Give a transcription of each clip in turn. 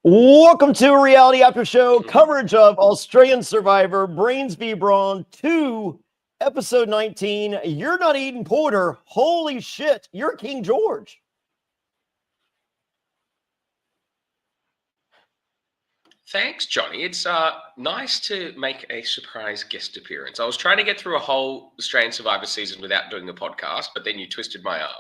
Welcome to a Reality After Show coverage of Australian Survivor Brains v. Brawn II, episode 19. You're not eating Porter. Holy shit, you're King George. Thanks, Johnny. It's nice to make a surprise guest appearance. I was trying to get through a whole Australian Survivor season without doing a podcast, but then you twisted my arm.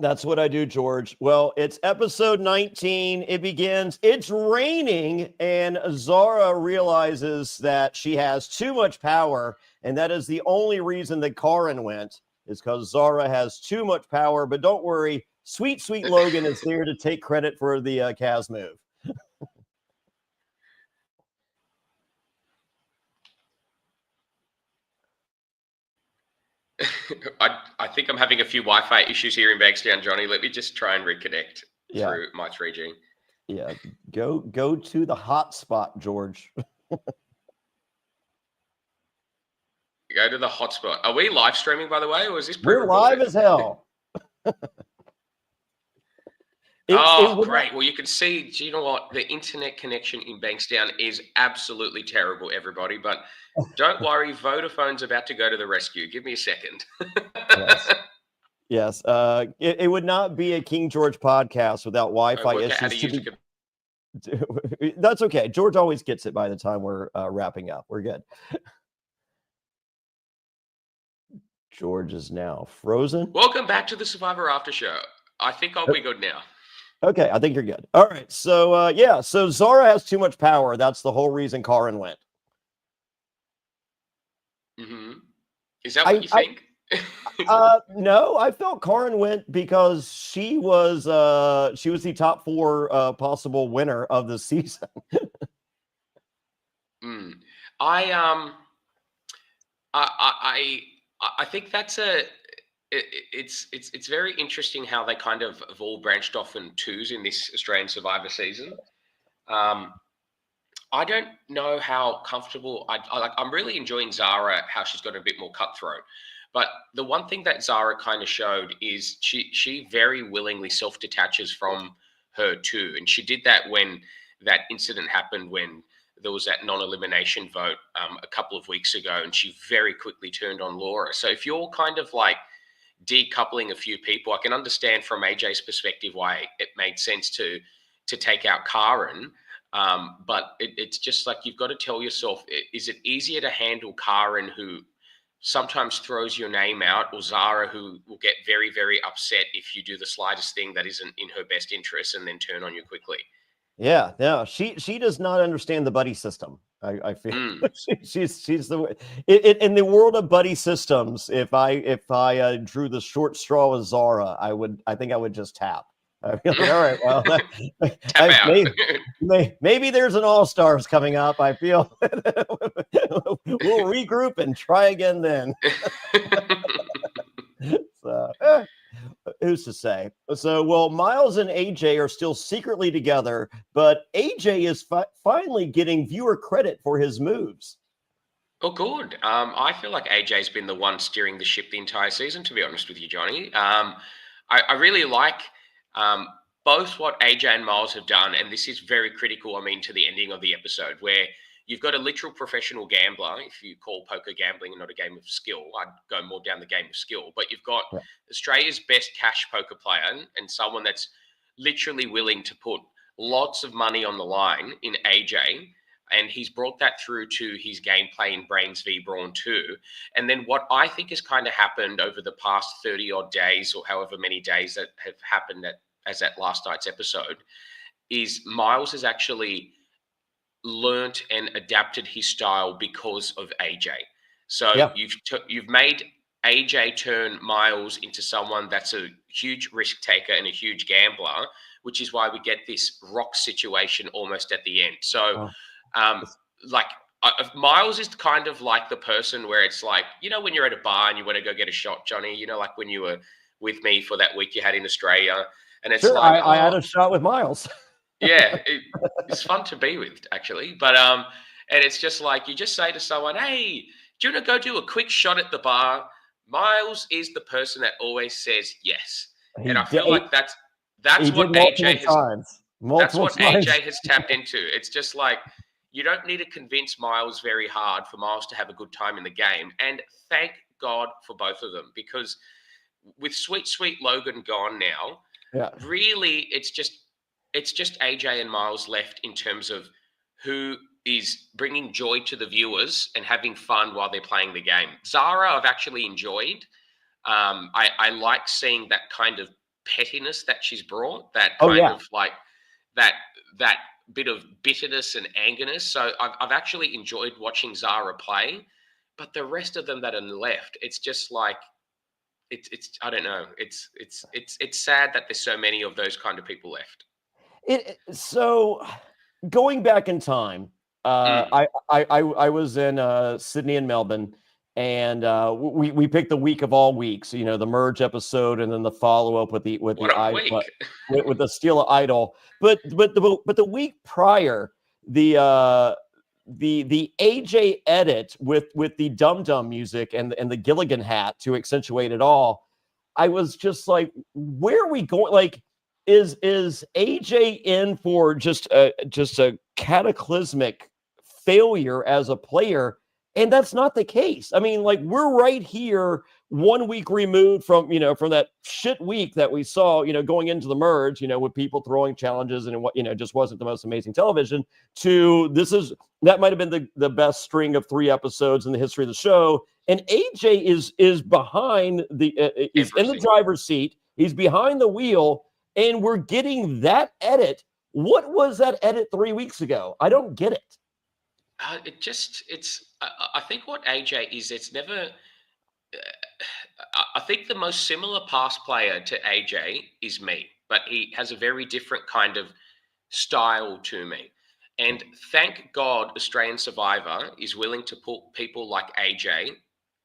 That's what I do, George. Well, it's episode 19. It begins. It's raining, and Zara realizes that she has too much power, and that is the only reason that Karin went, is because Zara has too much power. But don't worry, sweet Logan is there to take credit for the Kaz move. I think I'm having a few Wi-Fi issues here in Bankstown, Johnny. Let me just try and reconnect through my 3G. Yeah, go to the hotspot, George. Go to the hotspot. Are we live streaming, by the way, or is this We're live as hell. Great. Well, you can see, do you know what? The internet connection in Bankstown is absolutely terrible, everybody. But don't worry, Vodafone's about to go to the rescue. Give me a second. Yes. It would not be a King George podcast without Wi-Fi issues. That's okay. George always gets it by the time we're wrapping up. We're good. George is now frozen. Welcome back to the Survivor After Show. I think I'll be good now. Okay, I think you're good. All right, so so Zara has too much power. That's the whole reason Karin went. Mm-hmm. Is that what you think? No, I felt Karin went because she was the top 4 possible winner of the season. I think that's it's very interesting how they kind of have all branched off in twos in this Australian Survivor season. I don't know how comfortable I'm really enjoying Zara, how she's got a bit more cutthroat. But the one thing that Zara kind of showed is she very willingly self-detaches from her too. And she did that when that incident happened, when there was that non-elimination vote a couple of weeks ago, and she very quickly turned on Laura. So if you're kind of like decoupling a few people, I can understand from AJ's perspective why it made sense to take out Karin. But it's just like, you've got to tell yourself, is it easier to handle Karin, who sometimes throws your name out, or Zara, who will get very, very upset if you do the slightest thing that isn't in her best interest and then turn on you quickly? Yeah, she does not understand the buddy system. I feel she's the in the world of buddy systems. If I drew the short straw with Zara, I think I would just tap. I'd be like, all right, well, maybe there's an All-Stars coming up. I feel we'll regroup and try again then. So, who's to say? So, well, Miles and AJ are still secretly together, but AJ is finally getting viewer credit for his moves. Oh, good. I feel like AJ's been the one steering the ship the entire season, to be honest with you, Johnny. I really like both what AJ and Miles have done, and this is very critical, to the ending of the episode, where you've got a literal professional gambler, if you call poker gambling and not a game of skill. I'd go more down the game of skill. But you've got Australia's best cash poker player and someone that's literally willing to put lots of money on the line in AJ. And he's brought that through to his gameplay in Brains v. Brawn II. And then what I think has kind of happened over the past 30-odd days, or however many days that have happened as that last night's episode, is Miles has actually learnt and adapted his style because of AJ. So you've made AJ turn Miles into someone that's a huge risk taker and a huge gambler, which is why we get this rock situation almost at the end. So Miles is kind of like the person where it's like, when you're at a bar and you want to go get a shot, Johnny, like when you were with me for that week you had in Australia, and it's I had a shot with Miles. Yeah, it's fun to be with, actually. But and it's just like, you just say to someone, hey, do you want to go do a quick shot at the bar? Miles is the person that always says yes. And I feel like that's That's He did what AJ multiple has. times. That's Multiple what times. AJ has tapped into. It's just like you don't need to convince Miles very hard for Miles to have a good time in the game. And thank God for both of them, because with sweet Logan gone now, Yeah. really it's just AJ and Miles left in terms of who is bringing joy to the viewers and having fun while they're playing the game. Zara, I've actually enjoyed. I like seeing that kind of pettiness that she's brought, that Oh, kind yeah. of like that that bit of bitterness and angerness. So I've actually enjoyed watching Zara play, but the rest of them that are left, it's just like it's I don't know. It's sad that there's so many of those kind of people left. So going back in time, Mm. I was in Sydney and Melbourne, and we picked the week of all weeks. You know, the merge episode, and then the follow up with the What a idol, week! with the Steel Idol. But the week prior, the AJ edit with the Dum Dum music and the Gilligan hat to accentuate it all. I was just like, where are we going? Like, is AJ in for just a cataclysmic failure as a player? And that's not the case. I mean, like, we're right here 1 week removed from, from that shit week that we saw, going into the merge, with people throwing challenges and what, just wasn't the most amazing television, to that might have been the best string of 3 episodes in the history of the show. And AJ is behind he's in the Everything. driver's seat. He's behind the wheel, and we're getting that edit. What was that edit 3 weeks ago? I don't get it. I think what AJ is, it's never. I think the most similar past player to AJ is me, but he has a very different kind of style to me. And thank God Australian Survivor is willing to put people like AJ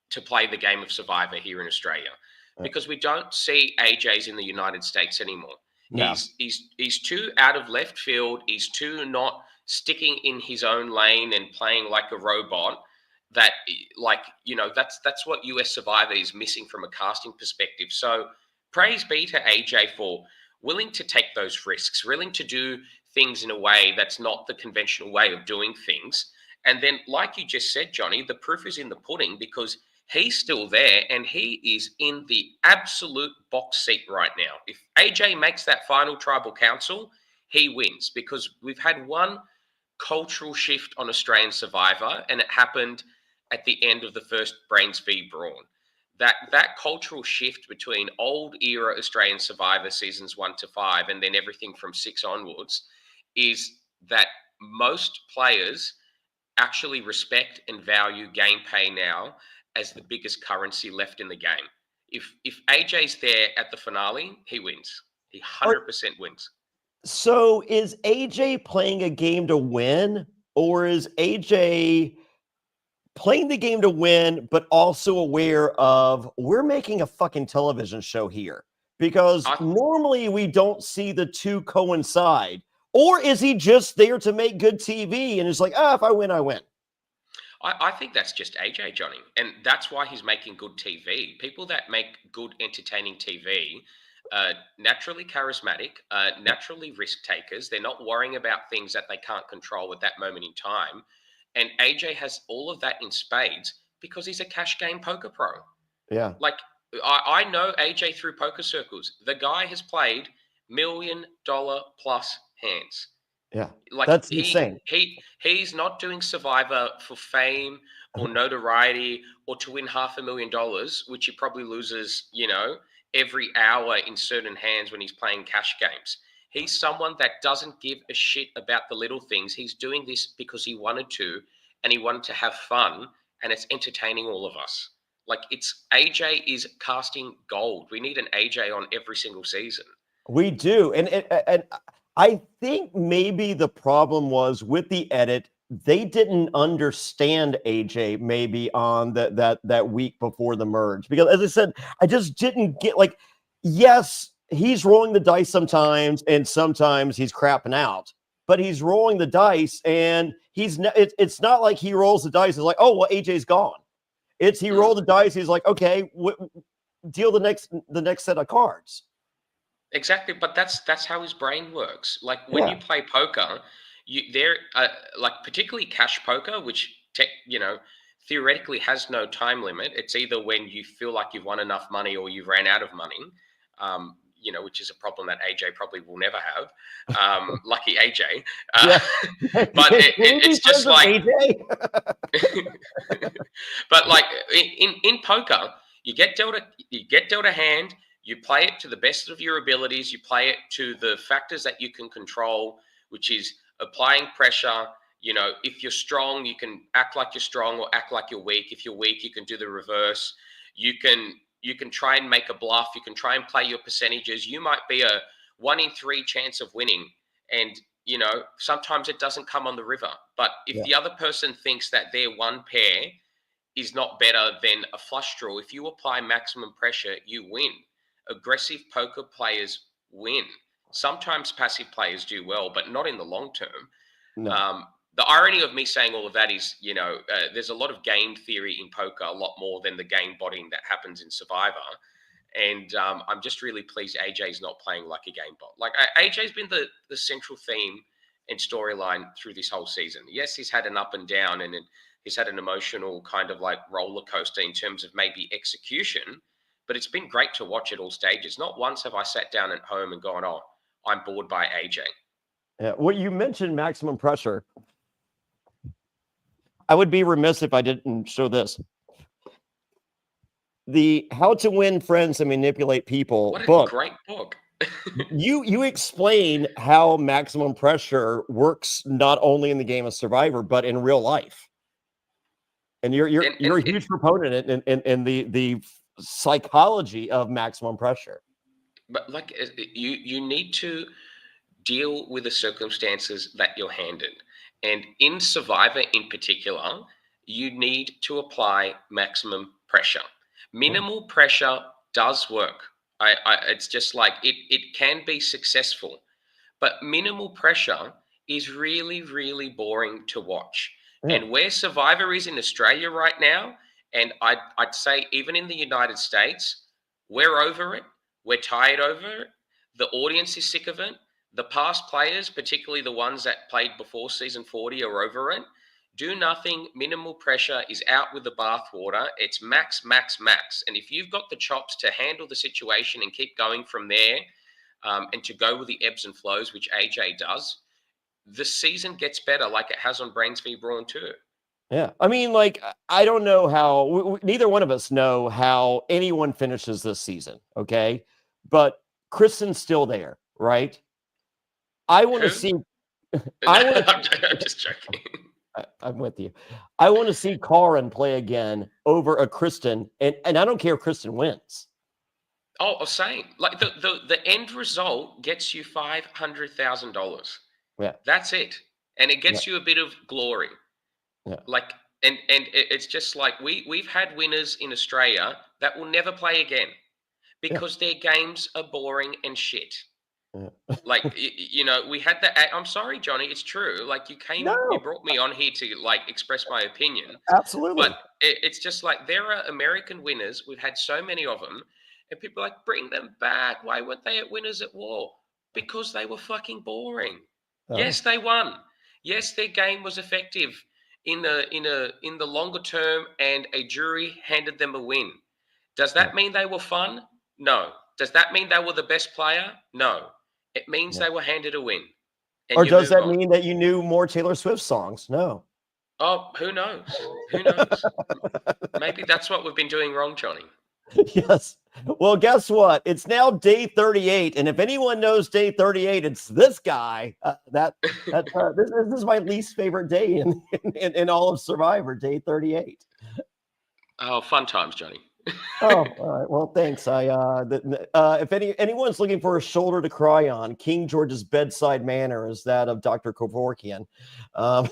to play the game of Survivor here in Australia, because we don't see AJs in the United States anymore. No. He's too out of left field. He's too not sticking in his own lane and playing like a robot. That's what US Survivor is missing from a casting perspective. So praise be to AJ for willing to take those risks, willing to do things in a way that's not the conventional way of doing things. And then, like you just said, Johnny, the proof is in the pudding, because he's still there and he is in the absolute box seat right now. If AJ makes that final tribal council, he wins, because we've had one cultural shift on Australian Survivor, and it happened at the end of the first Brains v Brawn. That cultural shift between old era Australian Survivor seasons 1 to 5 and then everything from 6 onwards is that most players actually respect and value gameplay now as the biggest currency left in the game. If AJ's there at the finale, he wins. He 100% wins. So is AJ playing a game to win, or is AJ playing the game to win, but also aware of, we're making a fucking television show here? Because normally we don't see the two coincide. Or is he just there to make good TV and it's like, if I win, I win? I think that's just AJ, Johnny. And that's why he's making good TV. People that make good, entertaining TV, naturally charismatic, naturally risk takers. They're not worrying about things that they can't control at that moment in time. And AJ has all of that in spades because he's a cash game poker pro. Yeah. Like, I know AJ through poker circles. The guy has played $1 million plus hands. Yeah, Like, that's insane. He's not doing Survivor for fame or notoriety or to win $500,000, which he probably loses, every hour in certain hands when he's playing cash games. He's someone that doesn't give a shit about the little things. He's doing this because he wanted to, and he wanted to have fun, and it's entertaining all of us. Like, AJ is casting gold. We need an AJ on every single season. We do. And I think maybe the problem was with the edit, they didn't understand AJ maybe on that week before the merge. Because as I said, I just didn't get, like, yes, he's rolling the dice sometimes, and sometimes he's crapping out. But he's rolling the dice, and it's not like he rolls the dice. It's like, oh, well, AJ's gone. He rolled the dice. He's like, okay, deal the next set of cards. Exactly, but that's how his brain works. Like when Yeah. you play poker, like particularly cash poker, which theoretically has no time limit. It's either when you feel like you've won enough money or you've ran out of money. Which is a problem that AJ probably will never have. Lucky AJ. Yeah. But Can we be it's friends just with like AJ? but like in poker, you get dealt a hand, you play it to the best of your abilities, you play it to the factors that you can control, which is applying pressure. If you're strong, you can act like you're strong or act like you're weak. If you're weak, you can do the reverse. You can try and make a bluff, you can try and play your percentages. You might be a 1 in 3 chance of winning, and sometimes it doesn't come on the river. But if Yeah. the other person thinks that their one pair is not better than a flush draw, if you apply maximum pressure, you win. Aggressive poker players win. Sometimes passive players do well, but not in the long term. No. The irony of me saying all of that is, there's a lot of game theory in poker, a lot more than the game botting that happens in Survivor. And I'm just really pleased AJ's not playing like a game bot. Like AJ's been the central theme and storyline through this whole season. Yes, he's had an up and down, and he's had an emotional kind of like roller coaster in terms of maybe execution, but it's been great to watch at all stages. Not once have I sat down at home and gone, oh, I'm bored by AJ. Yeah. Well, you mentioned maximum pressure. I would be remiss if I didn't show this. The How to Win Friends and Manipulate People What a book. great book. You explain how maximum pressure works not only in the game of Survivor, but in real life. And you're a huge proponent in the psychology of maximum pressure. But like you need to deal with the circumstances that you're handed. And in Survivor in particular, you need to apply maximum pressure. Minimal pressure does work. It's just like it can be successful, but minimal pressure is really, really boring to watch. Yeah. And where Survivor is in Australia right now, and I'd say even in the United States, we're over it. We're tired over it. The audience is sick of it. The past players, particularly the ones that played before season 40, are over it. Do nothing, minimal pressure is out with the bathwater. It's max, max, max. And if you've got the chops to handle the situation and keep going from there, and to go with the ebbs and flows, which AJ does, the season gets better like it has on Brains v Brawn II. Yeah. I mean, like, I don't know how, neither one of us know how anyone finishes this season. Okay. But Kristen's still there, right? I want to see. I'm just joking. I'm with you. I want to see Karin play again over a Kristen, and I don't care if Kristen wins. Oh, same. Like the end result gets you $500,000. Yeah, that's it, and it gets you a bit of glory. Yeah, like and it's just like we've had winners in Australia that will never play again because their games are boring and shit. Yeah. Like we had that. I'm sorry, Johnny. It's true. Like you brought me on here to like express my opinion. Absolutely. But it's just like there are American winners. We've had so many of them, and people are like, bring them back. Why weren't they at Winners at War? Because they were fucking boring. Oh. Yes, they won. Yes, their game was effective in the longer term, and a jury handed them a win. Does that mean they were fun? No. Does that mean they were the best player? No. It means they were handed a win. Or does that mean that you knew more Taylor Swift songs? No. Oh, who knows? Who knows? Maybe that's what we've been doing wrong, Johnny. Yes. Well, guess what? It's now day 38, and if anyone knows day 38, it's this guy. This is my least favorite day in all of Survivor, day 38. Oh, fun times, Johnny. Oh, all right. Well, thanks. If anyone's looking for a shoulder to cry on, King George's bedside manner is that of Dr. Kevorkian. I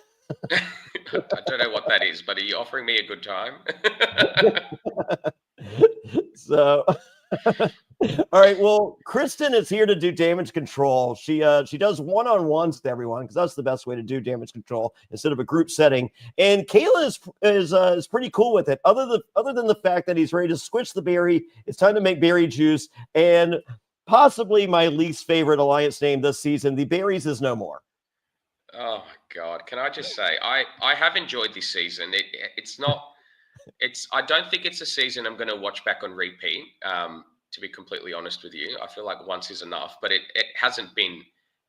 don't know what that is, but are you offering me a good time? So, all right. Well, Kristen is here to do damage control. She does one-on-ones with everyone because that's the best way to do damage control instead of a group setting. And Kayla is pretty cool with it. Other than the fact that he's ready to switch the berry, it's time to make berry juice. And possibly my least favorite alliance name this season. The Berries is no more. Oh my God! Can I just say I have enjoyed this season. It's not. I don't think it's a season I'm going to watch back on repeat. To be completely honest with you, I feel like once is enough. But it hasn't been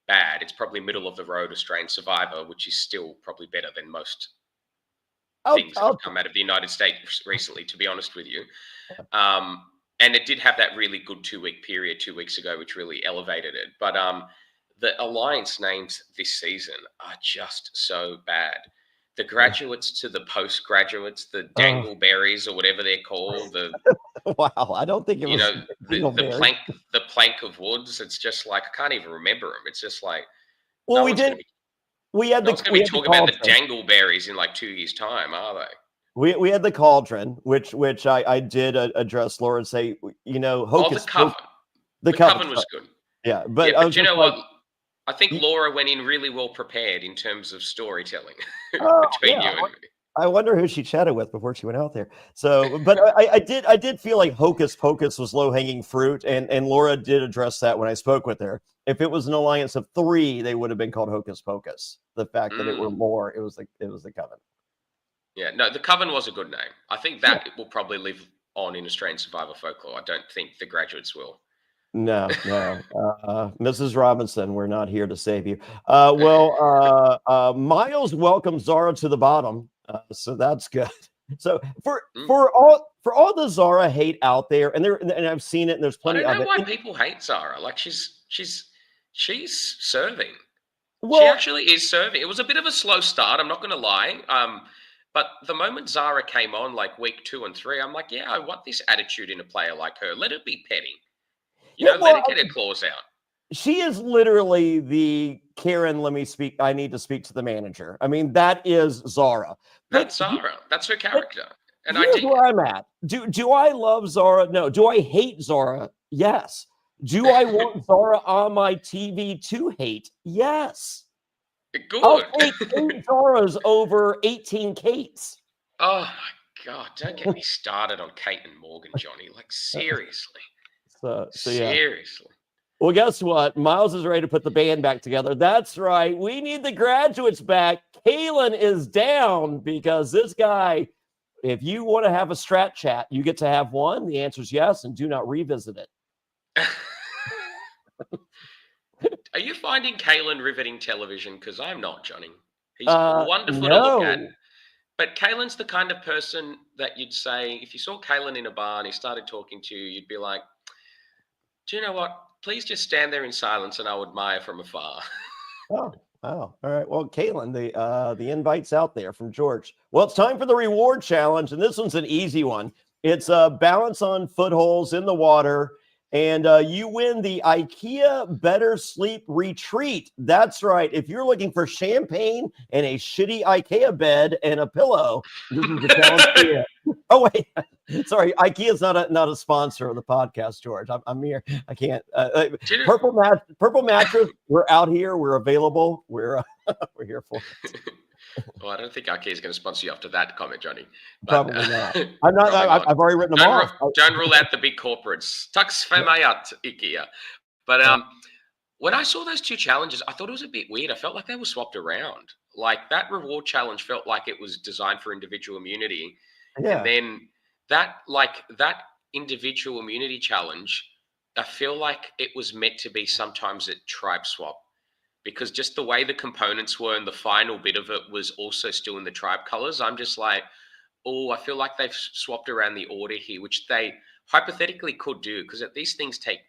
bad. It's probably middle of the road Australian Survivor, which is still probably better than most things that have come out of the United States recently. To be honest with you, and it did have that really good 2-week period 2 weeks ago, which really elevated it. But the alliance names this season are just so bad. The graduates to the postgraduates, the dangleberries or whatever they're called, wow, I don't think it was the plank of woods. It's just like I can't even remember them. It's just like well, we did. We had no one's going to be talking about the dangleberries in like 2 years' time, are they? We had the cauldron, which I did address Laura and say, you know, the coven. The coven was good. Yeah, but you know what? I think Laura went in really well prepared in terms of storytelling between you and me. I wonder who she chatted with before she went out there. So, but I did feel like Hocus Pocus was low hanging fruit, and Laura did address that when I spoke with her. If it was an alliance of 3, they would have been called Hocus Pocus. The fact that it were more, it was the coven. Yeah, no, the coven was a good name. I think that will probably live on in Australian Survivor folklore. I don't think the graduates will. No. Mrs. Robinson, we're not here to save you. Miles welcomes Zara to the bottom, so that's good. So for all the Zara hate out there, and I've seen it, and there's plenty of it. I don't know why people hate Zara. Like she's serving. Well, she actually is serving. It was a bit of a slow start. I'm not going to lie. But the moment Zara came on, like week 2 and 3, I'm like, yeah, I want this attitude in a player like her. Let it be petty. Let it get her claws out. She is literally the Karen, let me speak. I need to speak to the manager. I mean, that is Zara. That's Zara. That's her character. And here's where I'm at. Do I love Zara? No. Do I hate Zara? Yes. Do I want Zara on my TV to hate? Yes. Good. I'll take 8 Zaras over 18 Kates. Oh my God! Don't get me started on Kate and Morgan, Johnny. Like seriously. So seriously. Well, guess what? Miles is ready to put the band back together. That's right. We need the graduates back. Kalen is down because this guy, if you want to have a strat chat, you get to have one. The answer is yes, and do not revisit it. Are you finding Kalen riveting television? Because I'm not, Johnny. He's wonderful to look at. But Kalen's the kind of person that you'd say, if you saw Kalen in a bar and he started talking to you, you'd be like, do you know what? Please just stand there in silence and I'll admire from afar. Oh, all right. Well, Kalen, the invite's out there from George. Well, it's time for the reward challenge, and this one's an easy one. It's balance on footholds in the water. And you win the IKEA Better Sleep Retreat. That's right. If you're looking for champagne and a shitty IKEA bed and a pillow, this is the challenge for you. Oh wait, sorry. IKEA is not a sponsor of the podcast, George. I'm here. I can't. Purple mattress. We're out here. We're available. We're here for it. Well, I don't think IKEA is going to sponsor you after that comment, Johnny. But, probably not. I'm not. I've already written them off. Don't rule out the big corporates. Tax för mig att IKEA. But when I saw those 2 challenges, I thought it was a bit weird. I felt like they were swapped around. Like that reward challenge felt like it was designed for individual immunity, and then that individual immunity challenge, I feel like it was meant to be sometimes a tribe swap. Because just the way the components were and the final bit of it was also still in the tribe colors, I'm just like, oh, I feel like they've swapped around the order here, which they hypothetically could do because these things take,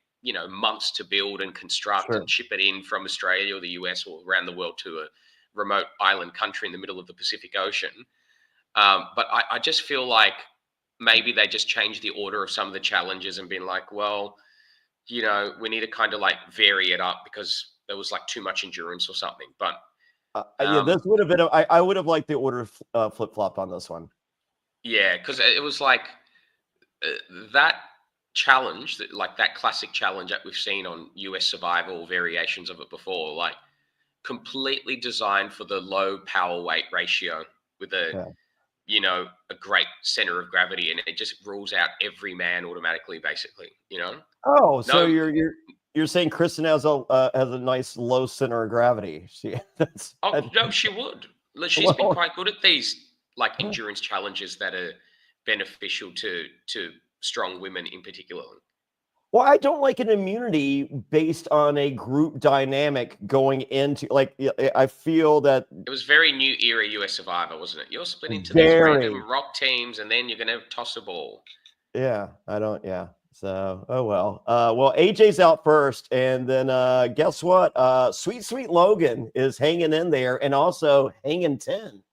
months to build and construct and ship it in from Australia or the US or around the world to a remote island country in the middle of the Pacific Ocean. But I just feel like maybe they just changed the order of some of the challenges and been like, well, we need to kind of like vary it up because there was like too much endurance or something. But this would have been. I would have liked the order flip flop on this one. Yeah, because it was like that challenge, like that classic challenge that we've seen on US Survival, variations of it before, like completely designed for the low power weight ratio with a great center of gravity, and it just rules out every man automatically, basically. Oh, so you're You're saying Kristen has a nice low center of gravity. Oh no, she would. Look, she's been well, quite good at these like endurance challenges that are beneficial to strong women in particular. well, I don't like an immunity based on a group dynamic going into like I feel that It was very new era US Survivor, wasn't it? You're split into these very random rock teams, and then you're going to toss a ball. yeah. I don't yeah. So oh well. Well AJ's out first, and then guess what? Sweet Logan is hanging in there and also hanging 10.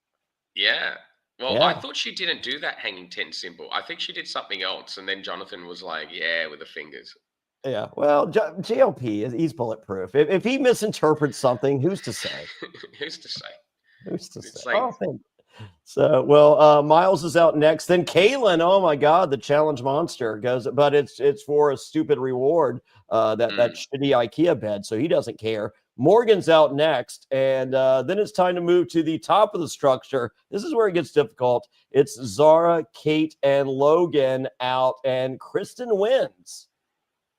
Yeah. Well, I Yeah. thought she didn't do that hanging 10 symbol. I think she did something else, and then Jonathan was like, "Yeah," with the fingers. Yeah. Well, JLP he's bulletproof. If he misinterprets something, who's to say? Who's to say? Who's to say? It's like, Oh, thank so well, Miles is out next. Then Kalen, oh my God, the challenge monster goes, but it's for a stupid reward. That mm, shitty IKEA bed, so he doesn't care. Morgan's out next, and then it's time to move to the top of the structure. This is where it gets difficult. It's Zara, Kate, and Logan out, and Kristen wins.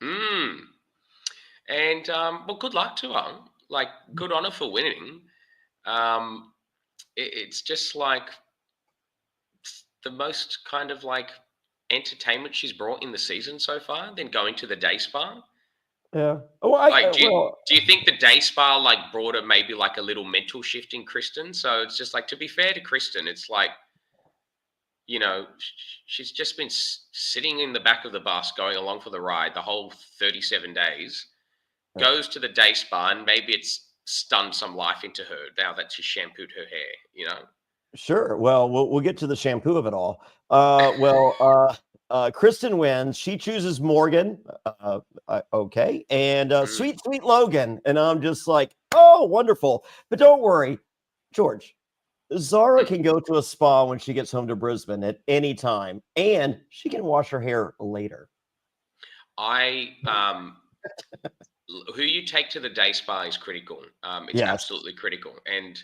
mm. And well, good luck to her. Like, good on her for winning. Um, it's just like the most kind of like entertainment she's brought in the season so far. Then going to the day spa. Yeah. Oh, Like, well, do you think the day spa like brought her maybe like a little mental shift in Kristen? So it's just like, to be fair to Kristen, it's like, she's just been sitting in the back of the bus going along for the ride the whole 37 days, yeah. goes to the day spa, and maybe it's stunned some life into her now that she shampooed her hair. Sure. Well, we'll get to the shampoo of it all. Kristen wins. She chooses Morgan. Okay, and Mm, sweet Logan, and I'm just like, oh, wonderful. But don't worry, George. Zara mm. can go to a spa when she gets home to Brisbane at any time, and she can wash her hair later. I Who you take to the day spa is critical. It's Yes, absolutely critical, and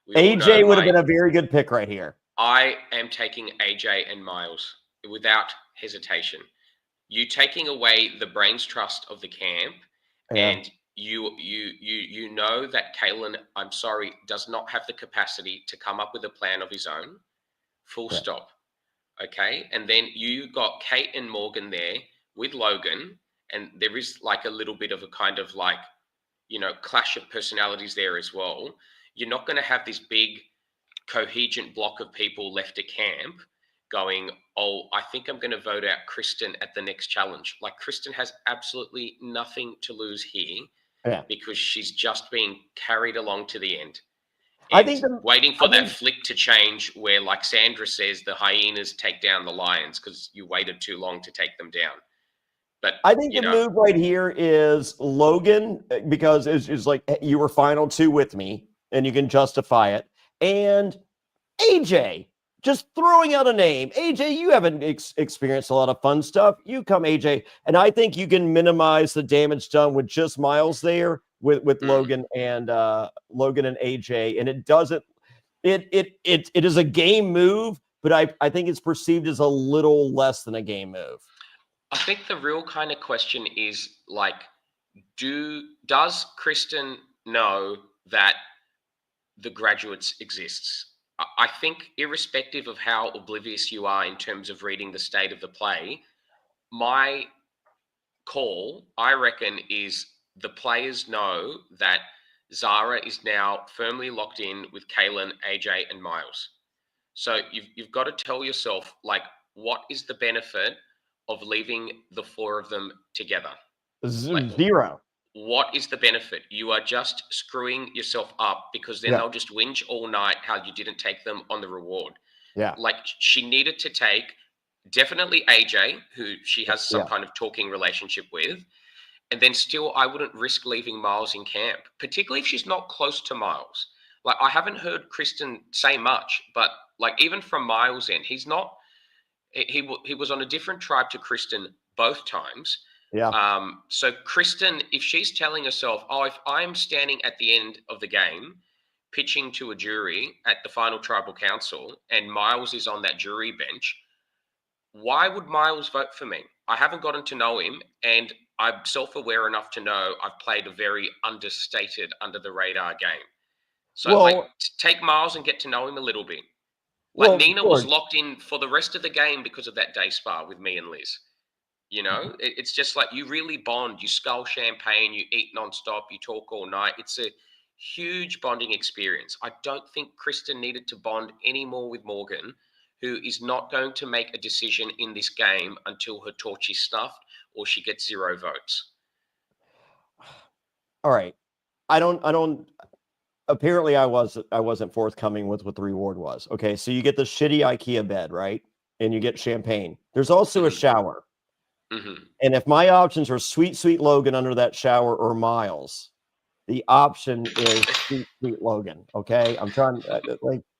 we all know AJ would have my been a very good pick right here. I am taking AJ and Miles without hesitation. You taking away the brain's trust of the camp, Yeah, and you know that Kalen, I'm sorry, does not have the capacity to come up with a plan of his own. Full yeah, stop. Okay, and then you got Kate and Morgan there with Logan, and there is like a little bit of a kind of like clash of personalities there as well. You're not going to have this big cohesive block of people left at camp going, oh, I think I'm going to vote out Kristen at the next challenge. Like, Kristen has absolutely nothing to lose here yeah. because she's just being carried along to the end I and think the waiting I for that think flick to change where, like Sandra says, the hyenas take down the lions because you waited too long to take them down. But, I think the move right here is Logan because it's like you were final two with me, and you can justify it. And AJ, just throwing out a name. AJ, you haven't experienced a lot of fun stuff. You come, AJ, and I think you can minimize the damage done with just Miles there with mm, Logan and AJ, and it doesn't. It is a game move, but I think it's perceived as a little less than a game move. I think the real kind of question is like, does Kristen know that the graduates exists? I think irrespective of how oblivious you are in terms of reading the state of the play, my call, I reckon, is the players know that Zara is now firmly locked in with Kalen, AJ, and Miles. So you've got to tell yourself, like, what is the benefit of leaving the four of them together? Like, Zero. what is the benefit? You are just screwing yourself up because then Yeah, they'll just whinge all night how you didn't take them on the reward. yeah, Like, she needed to take definitely AJ, who she has some yeah. kind of talking relationship with. And then still, I wouldn't risk leaving Miles in camp, particularly if she's not close to Miles. Like, I haven't heard Kristen say much, but like, even from Miles' end, he's not. He was on a different tribe to Kristen both times. Yeah. So Kristen, if she's telling herself, "Oh, if I'm standing at the end of the game, pitching to a jury at the final tribal council, and Miles is on that jury bench, why would Miles vote for me? I haven't gotten to know him, and I'm self-aware enough to know I've played a very understated, under the radar game. So, like, Well, take Miles and get to know him a little bit. Like, well, Nina was George. locked in for the rest of the game because of that day spa with me and Liz. It's just like you really bond. You scull champagne, you eat nonstop, you talk all night. It's a huge bonding experience. I don't think Kristen needed to bond anymore with Morgan, who is not going to make a decision in this game until her torch is stuffed or she gets 0 votes. All right. I don't apparently I wasn't forthcoming with what the reward was. Okay, so you get the shitty IKEA bed, right? And you get champagne. There's also a Mhm, shower. mhm. And if my options are sweet Logan under that shower or Miles, the option is sweet Logan. Okay, I'm trying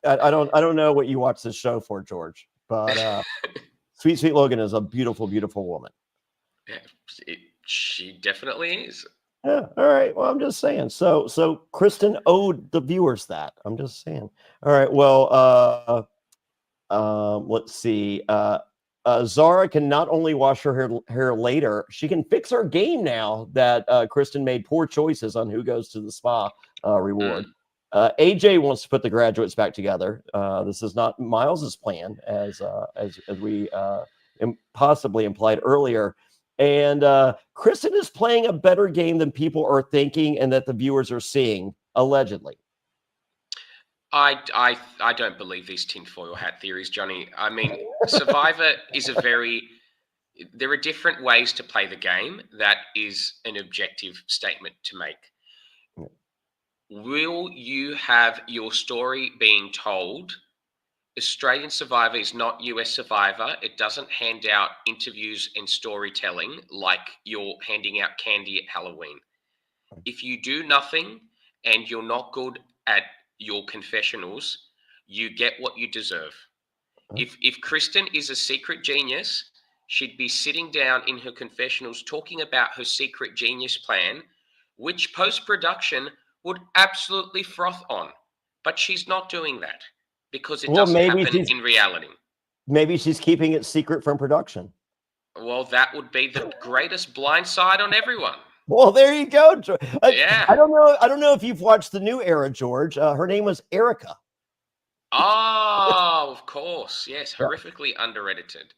I don't know what you watch this show for, George, but sweet Logan is a beautiful woman. Yeah, she definitely is. Yeah. All right. Well, I'm just saying. So Kristen owed the viewers that. I'm just saying. All right. Well, let's see. Zara can not only wash her hair later, she can fix her game now that Kristen made poor choices on who goes to the spa reward. Mm. AJ wants to put the graduates back together. This is not Miles's plan, as we possibly implied earlier. And Kristen is playing a better game than people are thinking, and that the viewers are seeing, allegedly. I don't believe these tinfoil hat theories, Johnny. I mean, Survivor is there are different ways to play the game. That is an objective statement to make. Will you have your story being told? Australian Survivor is not US Survivor. It doesn't hand out interviews and storytelling like you're handing out candy at Halloween. If you do nothing and you're not good at your confessionals, you get what you deserve. If Kristen is a secret genius, she'd be sitting down in her confessionals talking about her secret genius plan, which post-production would absolutely froth on. But she's not doing that because it Well, doesn't happen in reality. maybe she's keeping it secret from production. Well, that would be the greatest blindside on everyone. Well, there you go, George. Yeah. I don't know. I don't know if you've watched the new era, George. Her name was Erica. Oh, of course. Yes, Yeah. horrifically underedited.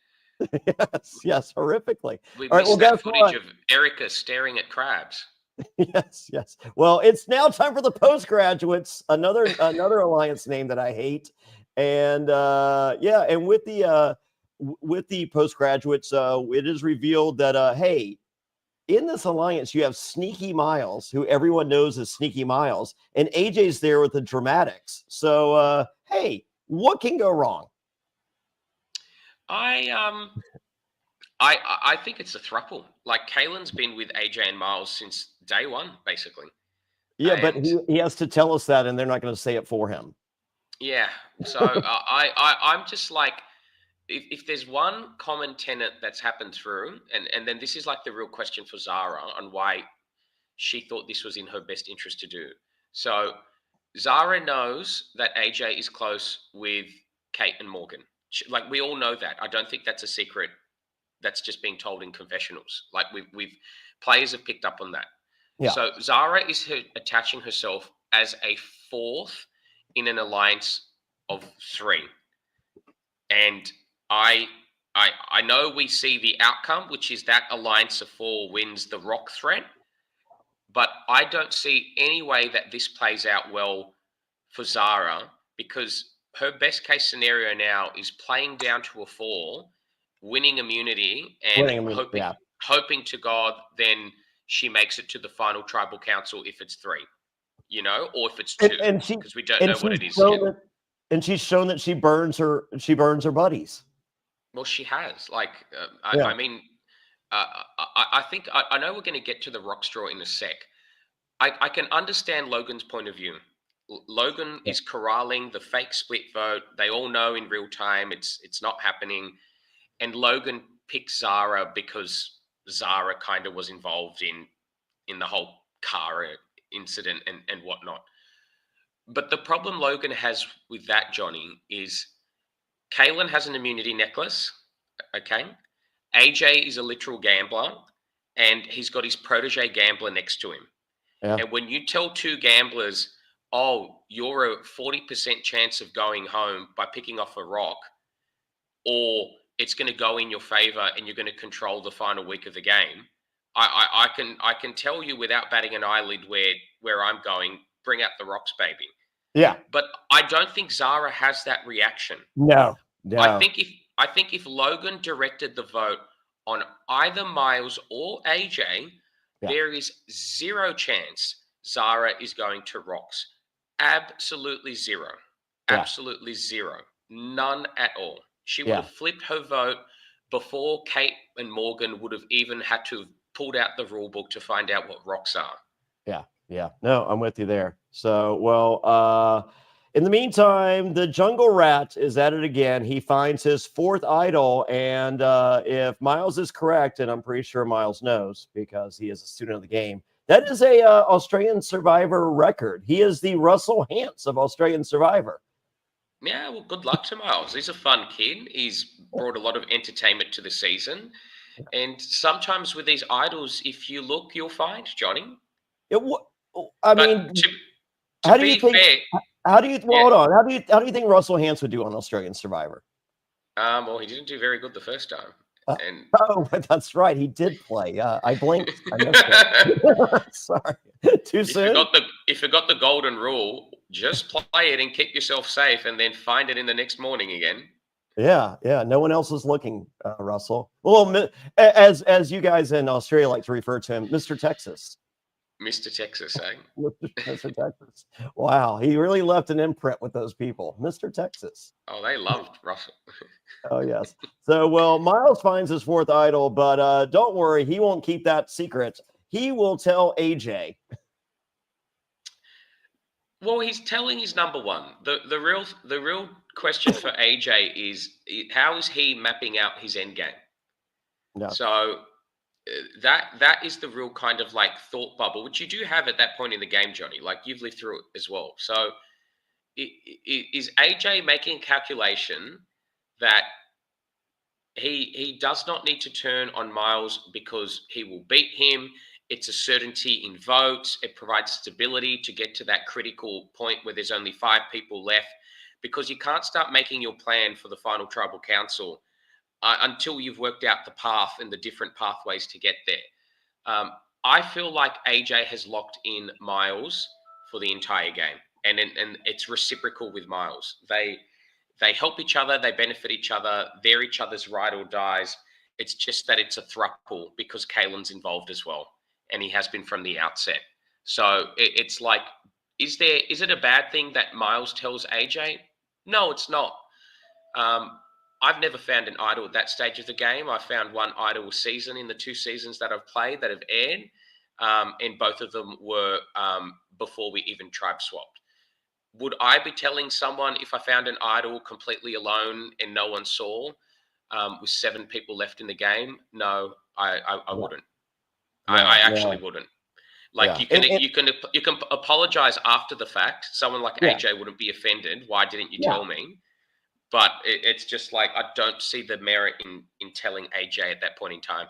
Yes, horrifically. We All right. Well, missed that guess footage what? of Erica staring at crabs. Yes. Well, it's now time for the postgraduates. Another alliance name that I hate. And and with the postgraduates, it is revealed that hey, in this alliance, you have Sneaky Miles, who everyone knows is Sneaky Miles, and AJ's there with the dramatics. So, hey, what can go wrong? I I think it's a throuple. Like Kaylin's been with AJ and Miles since day one, basically. Yeah, but And he has to tell us that, and they're not going to say it for him. yeah, so I'm just like, if there's one common tenet that's happened through, and then this is like the real question for Zara on why she thought this was in her best interest to do. So Zara knows that AJ is close with Kate and Morgan. Like we all know that. I don't think that's a secret. That's just being told in confessionals. Like we've players have picked up on that. Yeah. So Zara is attaching herself as a fourth in an alliance of 3, and I know we see the outcome, which is that alliance of 4 wins the rock threat, but I don't see any way that this plays out well for Zara because her best case scenario now is playing down to a 4, winning immunity, and hoping to God then she makes it to the final tribal council if it's 3, or if it's 2, because we don't know what it is yet. And she's shown that she burns her buddies. Well, she has. Like, I mean, I think I know we're going to get to the rock straw in a sec. I can understand Logan's point of view. Logan is corralling the fake split vote. They all know in real time it's not happening, and Logan picks Zara because Zara kind of was involved in the whole car incident and whatnot. But the problem Logan has with that, Johnny, is Kaylin has an immunity necklace. Okay, AJ is a literal gambler, and he's got his protege gambler next to him. Yeah. And when you tell two gamblers, oh, you're a 40% chance of going home by picking off a rock, or it's going to go in your favor and you're going to control the final week of the game, I can tell you without batting an eyelid where I'm going. Bring out the rocks, baby. Yeah. But I don't think Zara has that reaction. No. I think if Logan directed the vote on either Miles or AJ, there is zero chance Zara is going to rocks. Absolutely zero. Absolutely zero. None at all. She would have flipped her vote before Kate and Morgan would have even had to have pulled out the rule book to find out what rocks are. Yeah. No, I'm with you there. So, well, in the meantime, the jungle rat is at it again. He finds his fourth idol. And if Miles is correct, and I'm pretty sure Miles knows because he is a student of the game, that is a Australian Survivor record. He is the Russell Hantz of Australian Survivor. Yeah, well, good luck to Miles. He's a fun kid. He's brought a lot of entertainment to the season. And sometimes with these idols, if you look, you'll find, Johnny. I mean, to be fair, how do you hold on? How do you think Russell Hantz would do on Australian Survivor? Well, he didn't do very good the first time. That's right. He did play. I blinked. I missed it. Sorry. Too soon. You forgot the golden rule. Just play it and keep yourself safe, and then find it in the next morning again. Yeah. No one else is looking, Russell. Well, as you guys in Australia like to refer to him, Mr. Texas. Mr. Texas, eh? Mr. Texas. Wow, he really left an imprint with those people. Mr. Texas. Oh, they loved Russell. Oh, yes. So, well, Miles finds his fourth idol, but don't worry, he won't keep that secret. He will tell AJ. Well, he's telling his number one. The real question for AJ is how is he mapping out his end game? No. So that is the real kind of like thought bubble, which you do have at that point in the game, Johnny. Like you've lived through it as well. So is AJ making a calculation that he does not need to turn on Miles because he will beat him? It's a certainty in votes. It provides stability to get to that critical point where there's only 5 people left, because you can't start making your plan for the final tribal council until you've worked out the path and the different pathways to get there. I feel like AJ has locked in Miles for the entire game, and it's reciprocal with Miles. They help each other, they benefit each other, they're each other's ride or dies. It's just that it's a thruple because Kalen's involved as well, and he has been from the outset. So it's like, is it a bad thing that Miles tells AJ? No, it's not. I've never found an idol at that stage of the game. I found one idol a season in the 2 seasons that I've played that have aired, and both of them were before we even tribe swapped. Would I be telling someone if I found an idol completely alone and no one saw, with 7 people left in the game? No, I wouldn't. I actually wouldn't. Like you can apologize after the fact. Someone like AJ wouldn't be offended. Why didn't you tell me? But it's just like, I don't see the merit in telling AJ at that point in time.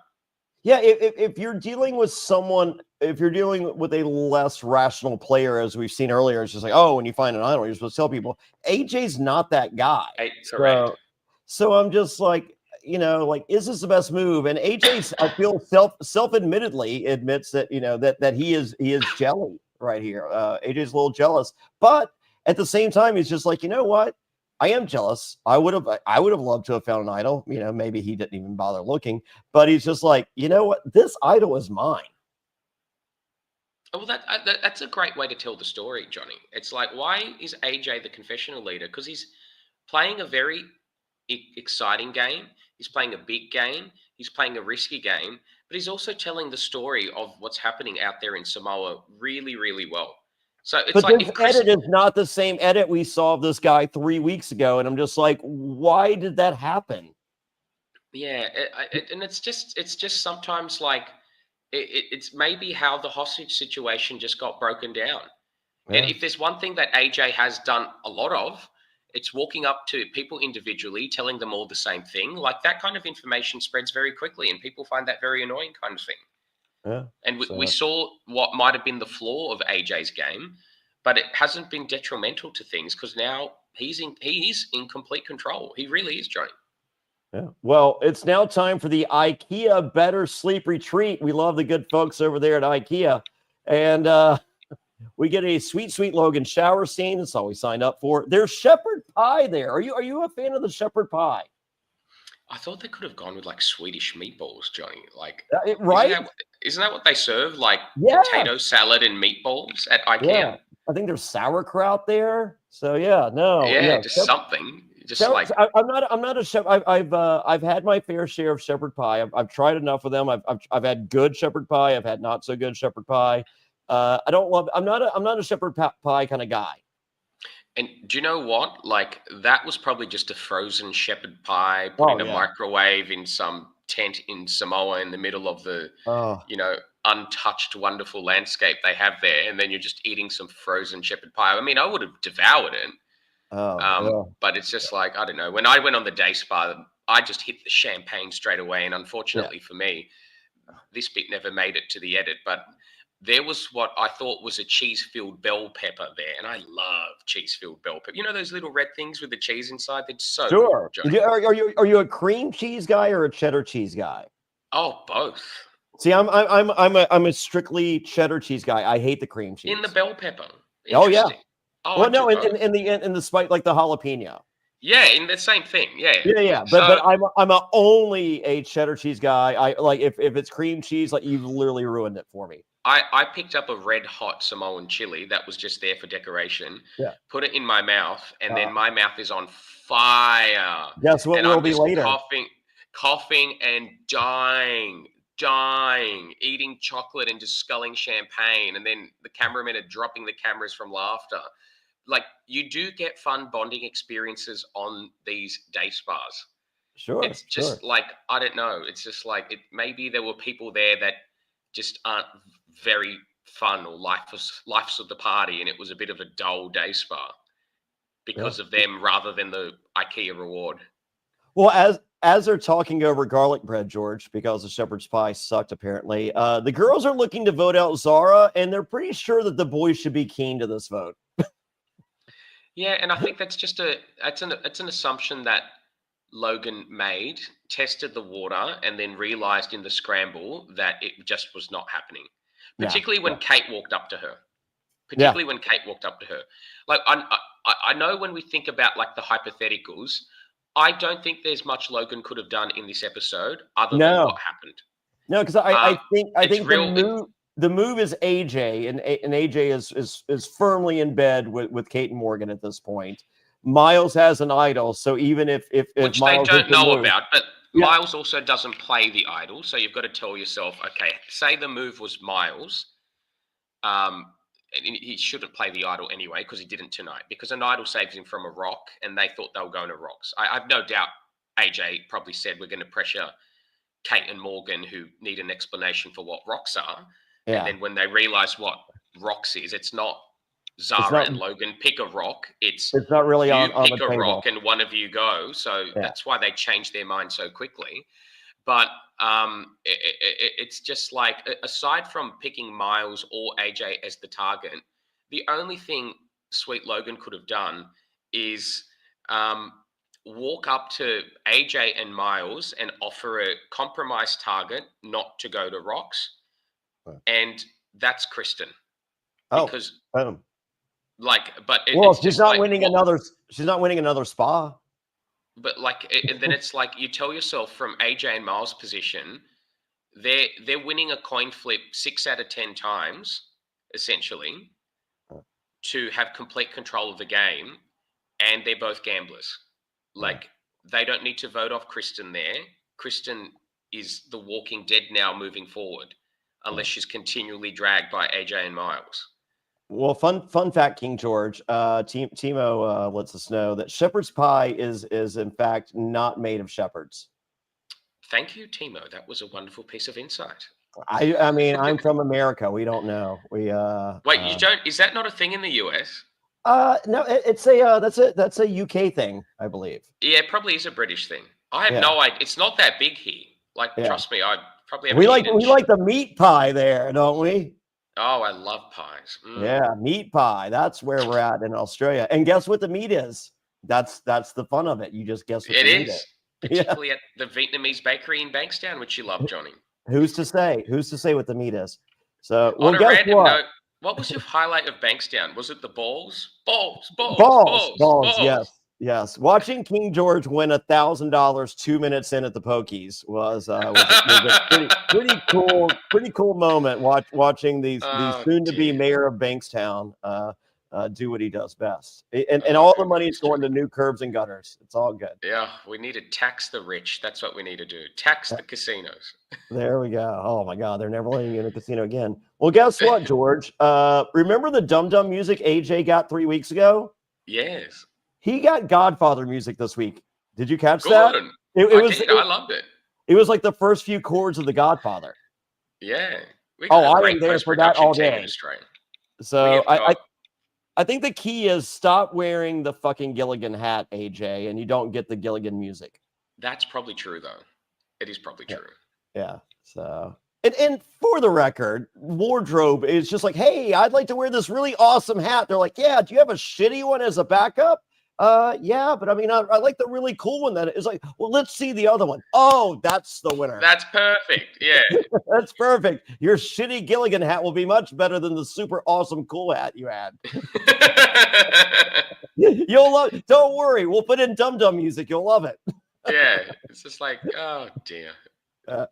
Yeah, if you're dealing with someone, if you're dealing with a less rational player, as we've seen earlier, it's just like, oh, when you find an idol, you're supposed to tell people. AJ's not that guy. Correct. So I'm just like, like, is this the best move? And AJ's, I feel self-admittedly admits that, that he is jelly right here. AJ's a little jealous, but at the same time, he's just like, you know what? I am jealous. I would have loved to have found an idol. Maybe he didn't even bother looking, but he's just like, you know what? This idol is mine. Well, that's a great way to tell the story, Johnny. It's like, why is AJ the confessional leader? Because he's playing a very exciting game. He's playing a big game. He's playing a risky game, but he's also telling the story of what's happening out there in Samoa really, really well. So it's but like, this edit is not the same edit we saw of this guy 3 weeks ago, and I'm just like, why did that happen? Yeah, and it's just sometimes like it's maybe how the hostage situation just got broken down. Yeah. And if there's one thing that AJ has done a lot of, it's walking up to people individually, telling them all the same thing. Like, that kind of information spreads very quickly, and people find that very annoying kind of thing. Yeah. And we, So, we saw what might have been the flaw of AJ's game, but it hasn't been detrimental to things because now he is in complete control. He really is, Johnny. yeah. Well, it's now time for the IKEA Better Sleep Retreat. We love the good folks over there at IKEA. And we get a sweet, sweet Logan shower scene. That's all we signed up for. There's shepherd pie there. Are you a fan of the shepherd pie? I thought they could have gone with like Swedish meatballs, Johnny. Like, Right? isn't that what they serve? Like Yeah. potato salad and meatballs at IKEA? Yeah. I think there's sauerkraut there. So yeah, no. Yeah, just something. Just like I'm not a chef. I've had my fair share of shepherd pie. I've tried enough of them. I've had good shepherd pie. I've had not so good shepherd pie. I don't love. I'm not a shepherd pie kind of guy. And do you know what? Like that was probably just a frozen shepherd pie put in a microwave in some tent in Samoa in the middle of the, untouched, wonderful landscape they have there. And then you're just eating some frozen shepherd pie. I mean, I would have devoured it. But it's just like, I don't know. When I went on the day spa, I just hit the champagne straight away. And unfortunately for me, this bit never made it to the edit. But there was what I thought was a cheese-filled bell pepper there. And I love cheese-filled bell pepper. You know those little red things with the cheese inside? They're so sure. Good, Johnny. Are you a cream cheese guy or a cheddar cheese guy? Oh, both. See, I'm a strictly cheddar cheese guy. I hate the cream cheese. In the bell pepper. Oh yeah. Oh, well, no, in the spite like the jalapeno. Yeah, in the same thing. Yeah. Yeah. But I'm only a cheddar cheese guy. I like if it's cream cheese, like you've literally ruined it for me. I picked up a red hot Samoan chili that was just there for decoration. Yeah. Put it in my mouth, and then my mouth is on fire. Guess what will be later? Coughing and dying, eating chocolate and just sculling champagne, and then the cameramen are dropping the cameras from laughter. Like you do get fun bonding experiences on these day spas. Sure. It's just like, I don't know. It's just like maybe there were people there that just aren't very fun or life's of the party, and it was a bit of a dull day spa because of them rather than the IKEA reward. Well, as they're talking over garlic bread, George, because the shepherd's pie sucked apparently, the girls are looking to vote out Zara, and they're pretty sure that the boys should be keen to this vote. Yeah, and I think that's just it's an assumption that Logan made, tested the water, and then realized in the scramble that it just was not happening. Particularly when Kate walked up to her. Like I know when we think about like the hypotheticals, I don't think there's much Logan could have done in this episode other than what happened. No, because I think the move is AJ, and AJ is firmly in bed with Kate and Morgan at this point. Miles has an idol, so even if which Miles they don't know about, but Miles also doesn't play the idol, so you've got to tell yourself, okay, say the move was Miles, and he shouldn't play the idol anyway because he didn't tonight, because an idol saves him from a rock, and they thought they were going to rocks. I've no doubt AJ probably said we're going to pressure Kate and Morgan, who need an explanation for what rocks are, and then when they realize what rocks is, it's not Zara and Logan pick a rock. It's not really you on pick the a table. rock and one of you go. So that's why they changed their mind so quickly. But it's just like, aside from picking Miles or AJ as the target, the only thing Sweet Logan could have done is walk up to AJ and Miles and offer a compromise target not to go to rocks, and that's Kristen. Because she's not winning another spa. But then it's like you tell yourself from AJ and Miles' position, they're winning a coin flip 6 out of 10 times, essentially, to have complete control of the game, and they're both gamblers. Like they don't need to vote off Kristen there. Kristen is the Walking Dead now moving forward, unless she's continually dragged by AJ and Miles. Well, fun fact, King George. Timo lets us know that shepherd's pie is in fact not made of shepherds. Thank you, Timo. That was a wonderful piece of insight. I mean, I'm from America. We don't know. Wait, you don't? Is that not a thing in the US? No, it's that's a UK thing, I believe. Yeah, it probably is a British thing. I have no idea. It's not that big here. Like, trust me, Probably have We an like Eden. the meat pie there, don't we? Oh, I love pies. Yeah, meat pie. That's where we're at in Australia. And guess what the meat is? That's the fun of it. You just guess what It the meat is. is, Yeah. particularly at the Vietnamese bakery in Bankstown, which you love, Johnny. Who's to say? Who's to say what the meat is? So, well, On a guess random what? note, what was your highlight of Bankstown? Was it the balls? Balls, balls, Balls, balls, balls. balls. Yes. Watching King George win $1,000 2 minutes in at the Pokies was a pretty cool moment. Watching the Oh soon to be dear. mayor of Bankstown do what he does best, and Oh all the money is goodness, going Johnny. to new curbs and gutters. It's all good. Yeah, we need to tax the rich. That's what we need to do. Tax Uh, the casinos. There we go. Oh my God, they're never letting you in a casino again. Well, guess what, George? Remember the Dum Dum music AJ got 3 weeks ago? Yes. He got Godfather music this week. Did you catch that? Good. It I was did. I loved it. it was like the first few chords of The Godfather. Yeah. We Oh, got a I am great there for that post-production all team in day. Australia. We So have got I think the key is stop wearing the fucking Gilligan hat, AJ, and you don't get the Gilligan music. that's probably true though. It is probably Yeah. true. Yeah. So and for the record, wardrobe is just like, hey, I'd like to wear this really awesome hat. They're like, yeah, do you have a shitty one as a backup? Yeah, but I mean, I like the really cool one that is like, well, let's see the other one. Oh, that's the winner. That's perfect. Yeah. That's perfect. Your shitty Gilligan hat will be much better than the super awesome cool hat you had. You'll love. Don't worry, we'll put in Dum Dum music. You'll love it. Yeah. It's just like, oh dear.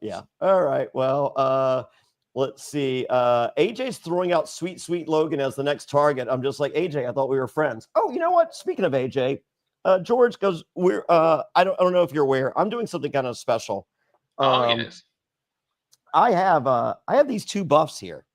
Yeah. All right. Well, let's see. AJ's throwing out Sweet Logan as the next target. I'm just like, AJ, I thought we were friends. Oh, you know what? Speaking of AJ, George goes, we're I don't know if you're aware. I'm doing something kind of special. Oh yes. I have these two buffs here.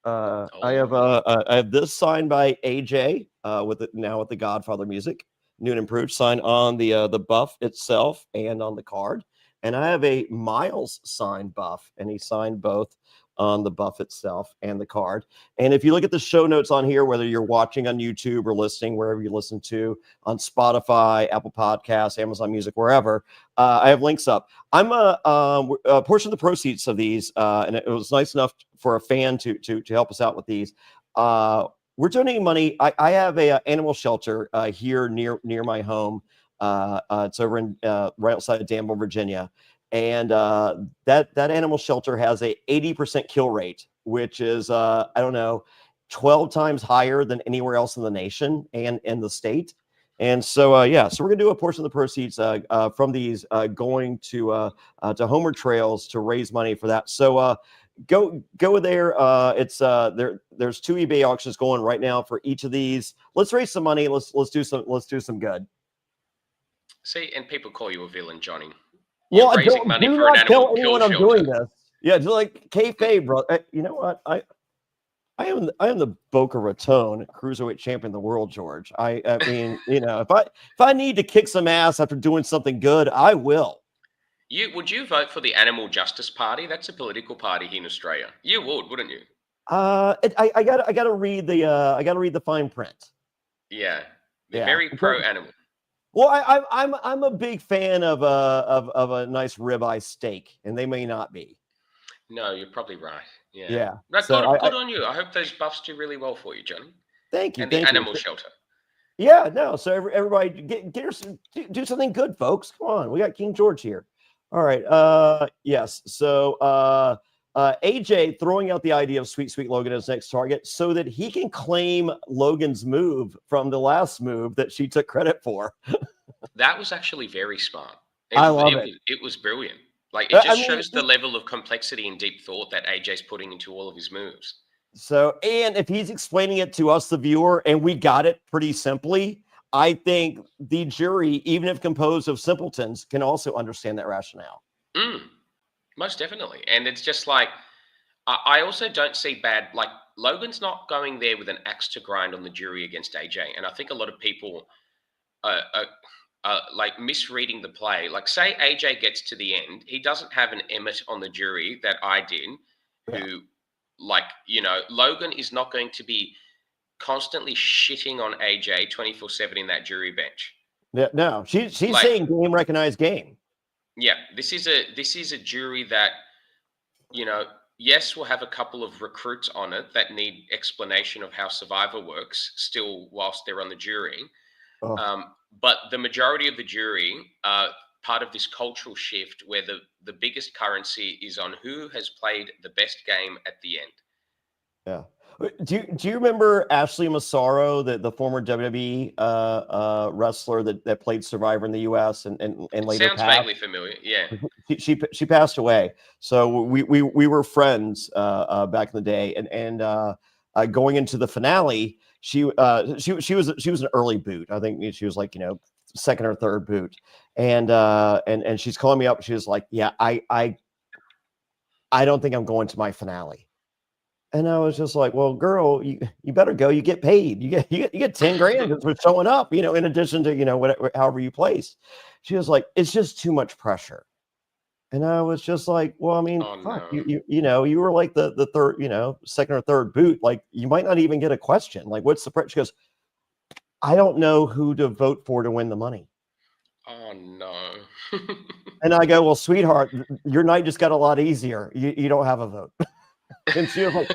I have this signed by AJ with it now with the Godfather music, new and improved, signed on the buff itself and on the card. And I have a Miles signed buff, and he signed both on the buff itself and the card. And if you look at the show notes on here, whether you're watching on YouTube or listening wherever you listen to, on Spotify, Apple Podcasts, Amazon Music, wherever, I have links up. I'm a portion of the proceeds of these, and it was nice enough for a fan to help us out with these. We're donating money. I have a animal shelter here near my home. It's over in right outside of Danville, Virginia, and that animal shelter has a 80% kill rate, which is I don't know, 12 times higher than anywhere else in the nation and in the state. And so so we're gonna do a portion of the proceeds from these going to Homer Trails to raise money for that. So go there. It's there's 2 eBay auctions going right now for each of these. Let's raise some money. Let's do some good. See, and people call you a villain, Johnny. Well, You're raising money do for an not animal tell kill anyone I'm shelter. doing this. Yeah, just like kayfabe, bro. You know what? I am the Boca Raton cruiserweight champion of the world, George. I mean, you know, if I need to kick some ass after doing something good, I will. Would you vote for the Animal Justice Party? That's a political party here in Australia. You would, wouldn't you? I gotta read the fine print. Yeah, they're Yeah. very pro animal. Well, I'm a big fan of a nice ribeye steak, and they may not be. No, you're probably right. Yeah. Yeah. No, So good on you. I hope those buffs do really well for you, Johnny. thank you. And the animal shelter. Yeah, no. So everybody do something good, folks. Come on, we got King George here. All right. Yes. So AJ throwing out the idea of Sweet Logan as next target so that he can claim Logan's move from the last move that she took credit for. That was actually very smart. I love it. It was brilliant. Like it just shows the it, level of complexity and deep thought that AJ's putting into all of his moves. So, and if he's explaining it to us, the viewer, and we got it pretty simply, I think the jury, even if composed of simpletons, can also understand that rationale. Most definitely. And it's just like, I also don't see bad, like Logan's not going there with an axe to grind on the jury against AJ. And I think a lot of people are like misreading the play. Like say AJ gets to the end, he doesn't have an Emmett on the jury that I did, who like, you know, Logan is not going to be constantly shitting on AJ 24/7 in that jury bench. Yeah, no, she's Like, saying game recognized game. Yeah, this is a jury that you know, yes, we'll have a couple of recruits on it that need explanation of how Survivor works still whilst they're on the jury. Oh, But the majority of the jury are part of this cultural shift where the biggest currency is on who has played the best game at the end. yeah. Do you remember Ashley Massaro, the former WWE wrestler that played Survivor in the U.S. and later Sounds passed? vaguely familiar. Yeah. She passed away. So we were friends back in the day, and going into the finale, she was an early boot. I think she was like, second or third boot, and she's calling me up. She was like, yeah, I don't think I'm going to my finale. And I was just like, well, girl, you better go. You get paid. You get 10 grand just for showing up, in addition to, whatever, however you place. She was like, it's just too much pressure. And I was just like, well, I mean, Oh fuck, no. you were like the third, second or third boot. Like, you might not even get a question. Like, what's the pressure? She goes, I don't know who to vote for to win the money. Oh no. And I go, well, sweetheart, your night just got a lot easier. You don't have a vote. And she was like,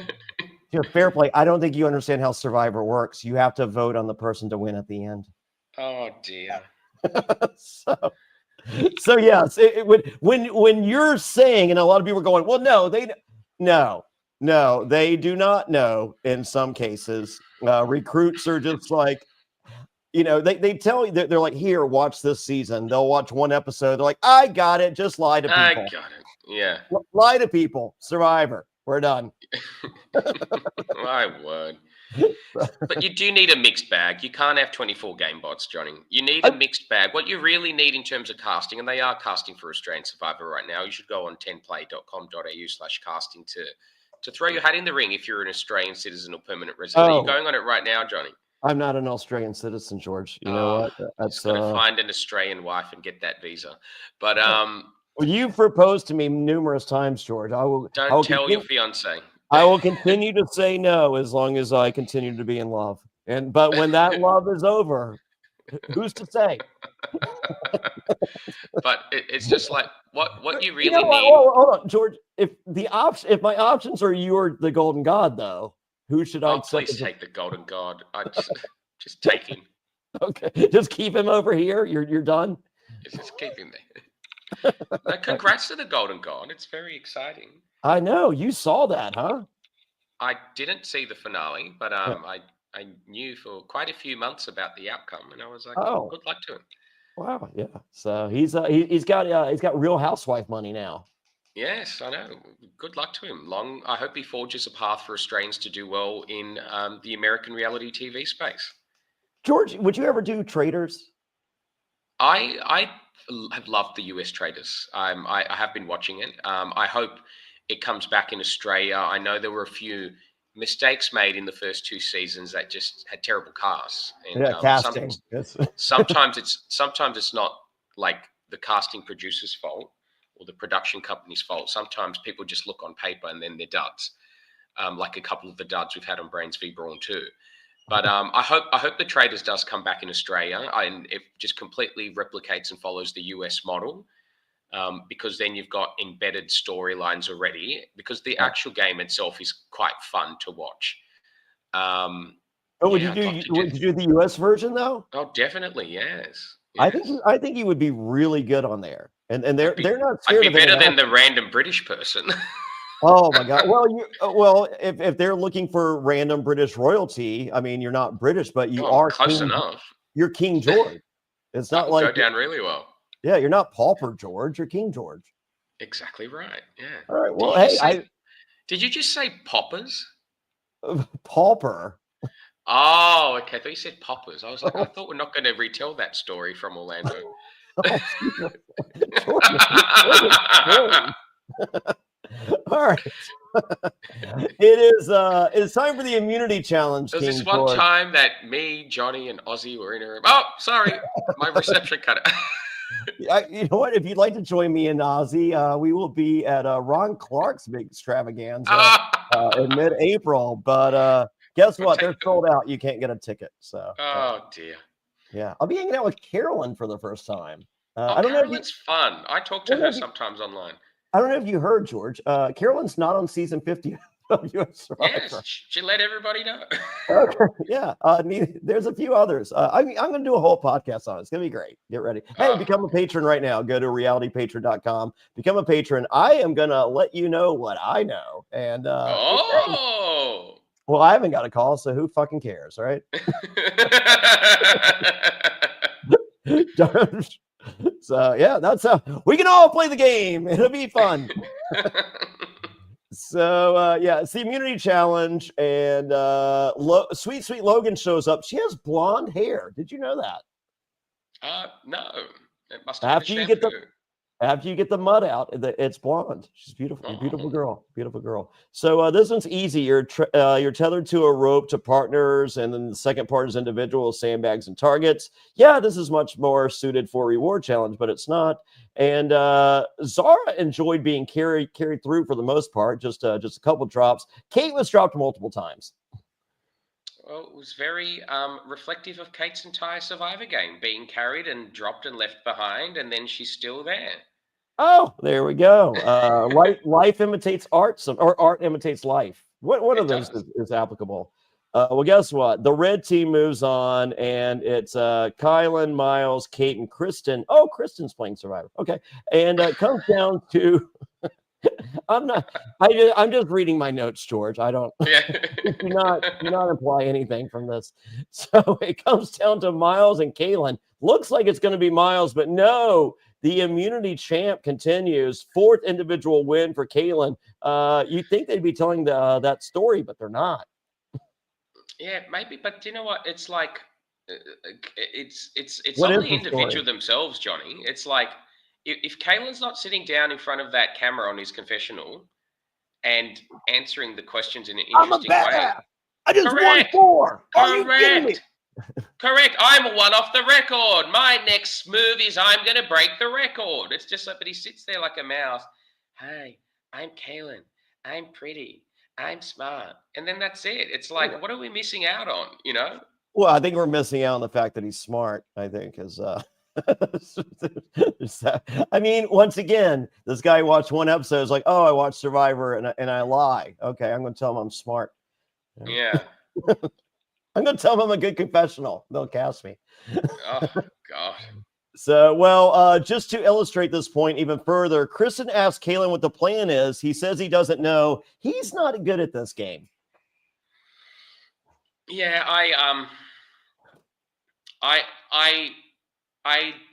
fair play. I don't think you understand how Survivor works. You have to vote on the person to win at the end. Oh dear. So yes, it would when you're saying, and a lot of people are going, well, no, they do not know. In some cases, recruits are just like, they tell you that they're like, here, watch this season. They'll watch one episode. They're like, I got it. Just lie to I people. got it. Yeah. Lie to people. Survivor. We're done. My word. But you do need a mixed bag. You can't have 24 game bots, Johnny. You need a mixed bag. What you really need in terms of casting, and they are casting for Australian Survivor right now, you should go on 10play.com.au/casting to throw your hat in the ring if you're an Australian citizen or permanent resident. Are you going on it right now, Johnny? I'm not an Australian citizen, George. You know what? That's going to find an Australian wife and get that visa. But well, you've proposed to me numerous times, George. I will tell your fiance. I will continue to say no as long as I continue to be in love. But when that love is over, who's to say? But it's just like what you really need. Hold on, George. If my options are you or the Golden God, though, who should I accept? Please take the Golden God. I just take him. Okay, just keep him over here. You're done. Just keep him there. Congrats to the Golden God. It's very exciting. I know. You saw that, huh? I didn't see the finale, but I knew for quite a few months about the outcome, and I was like, oh, good luck to him. Wow, yeah. So he's got Real Housewife money now. Yes, I know. Good luck to him. I hope he forges a path for Australians to do well in the American reality TV space. George, would you ever do Traders? I have loved the US Traders. I have been watching it. I hope it comes back in Australia. I know there were a few mistakes made in the first two seasons that just had terrible casts. And, casting. sometimes it's not like the casting producer's fault or the production company's fault. Sometimes people just look on paper and then they're duds, like a couple of the duds we've had on Brains v Brawn II. But I hope the Traders does come back in Australia and it just completely replicates and follows the US model. Because then you've got embedded storylines already, because the actual game itself is quite fun to watch. Would you do the US version though? Oh, definitely, yes. I think you would be really good on there, and they're not. I'd be better than the random British person. Oh my God! Well, if they're looking for random British royalty, I mean, you're not British, but you are close enough. You're King George. It's not like go down really well. Yeah, you're not Pauper George. You're King George. Exactly right. Yeah. All right. Well, did you just say poppers? Pauper. Oh, okay. I thought you said poppers. I was like, I thought we're not going to retell that story from Orlando. All right. It's time for the immunity challenge. There's this one time that me, Johnny, and Ozzy were in a room. Oh, sorry, my reception cut out. You know what? If you'd like to join me and Ozzy, we will be at Ron Clark's big extravaganza in mid-April. But guess what? They're sold out. You can't get a ticket. So. Oh dear. Yeah, I'll be hanging out with Carolyn for the first time. I don't know. Carolyn's fun. I talk to her sometimes online. I don't know if you heard, George. Carolyn's not on season 50 of US Survivor. Yes, she let everybody know. Okay, yeah. There's a few others. I'm going to do a whole podcast on it. It's going to be great. Get ready. Hey, become a patron right now. Go to realitypatron.com. Become a patron. I am going to let you know what I know. And well, I haven't got a call, so who fucking cares, right? So yeah, that's how we can all play the game. It'll be fun. So yeah, it's the immunity challenge, and sweet Logan shows up. She has blonde hair. Did you know that? No, it must have been the shampoo. After you get the mud out, it's blonde. She's beautiful. Oh. Beautiful girl. Beautiful girl. So this one's easy. You're tethered to a rope to partners, and then the second part is individual sandbags and targets. Yeah, this is much more suited for reward challenge, but it's not. And Zara enjoyed being carried through for the most part. Just a couple drops. Kate was dropped multiple times. Well, it was very reflective of Kate's entire Survivor game, being carried and dropped and left behind, and then she's still there. Oh, there we go. Life imitates art, or art imitates life. One of those is applicable. Well, guess what? The red team moves on, and it's Kylan, Miles, Kate, and Kristen. Oh, Kristen's playing Survivor. Okay, and it comes down to. I'm just reading my notes, George. I don't do not imply anything from this. So it comes down to Miles and Kaylin. Looks like it's going to be Miles, but no, the immunity champ continues. Fourth individual win for Kaylin. You think they'd be telling that story, but they're not. Yeah, maybe, but you know what? It's like it's on the individual themselves, Johnny. It's like if Kaylin's not sitting down in front of that camera on his confessional and answering the questions in an interesting way. I just won 4. Are you kidding me? Correct. I'm one off the record. My next move is I'm going to break the record. It's just like, but he sits there like a mouse. Hey, I'm Kaylin. I'm pretty. I'm smart. And then that's it. It's like, what are we missing out on, you know? Well, I think we're missing out on the fact that he's smart, I think, is I mean, once again, this guy watched one episode. It's like, oh, I watched Survivor and I lie. Okay, I'm going to tell him I'm smart. Yeah. I'm going to tell him I'm a good confessional. They'll cast me. Oh, God. So, well, just to illustrate this point even further, Kristen asks Kaylin what the plan is. He says he doesn't know. He's not good at this game. Yeah, I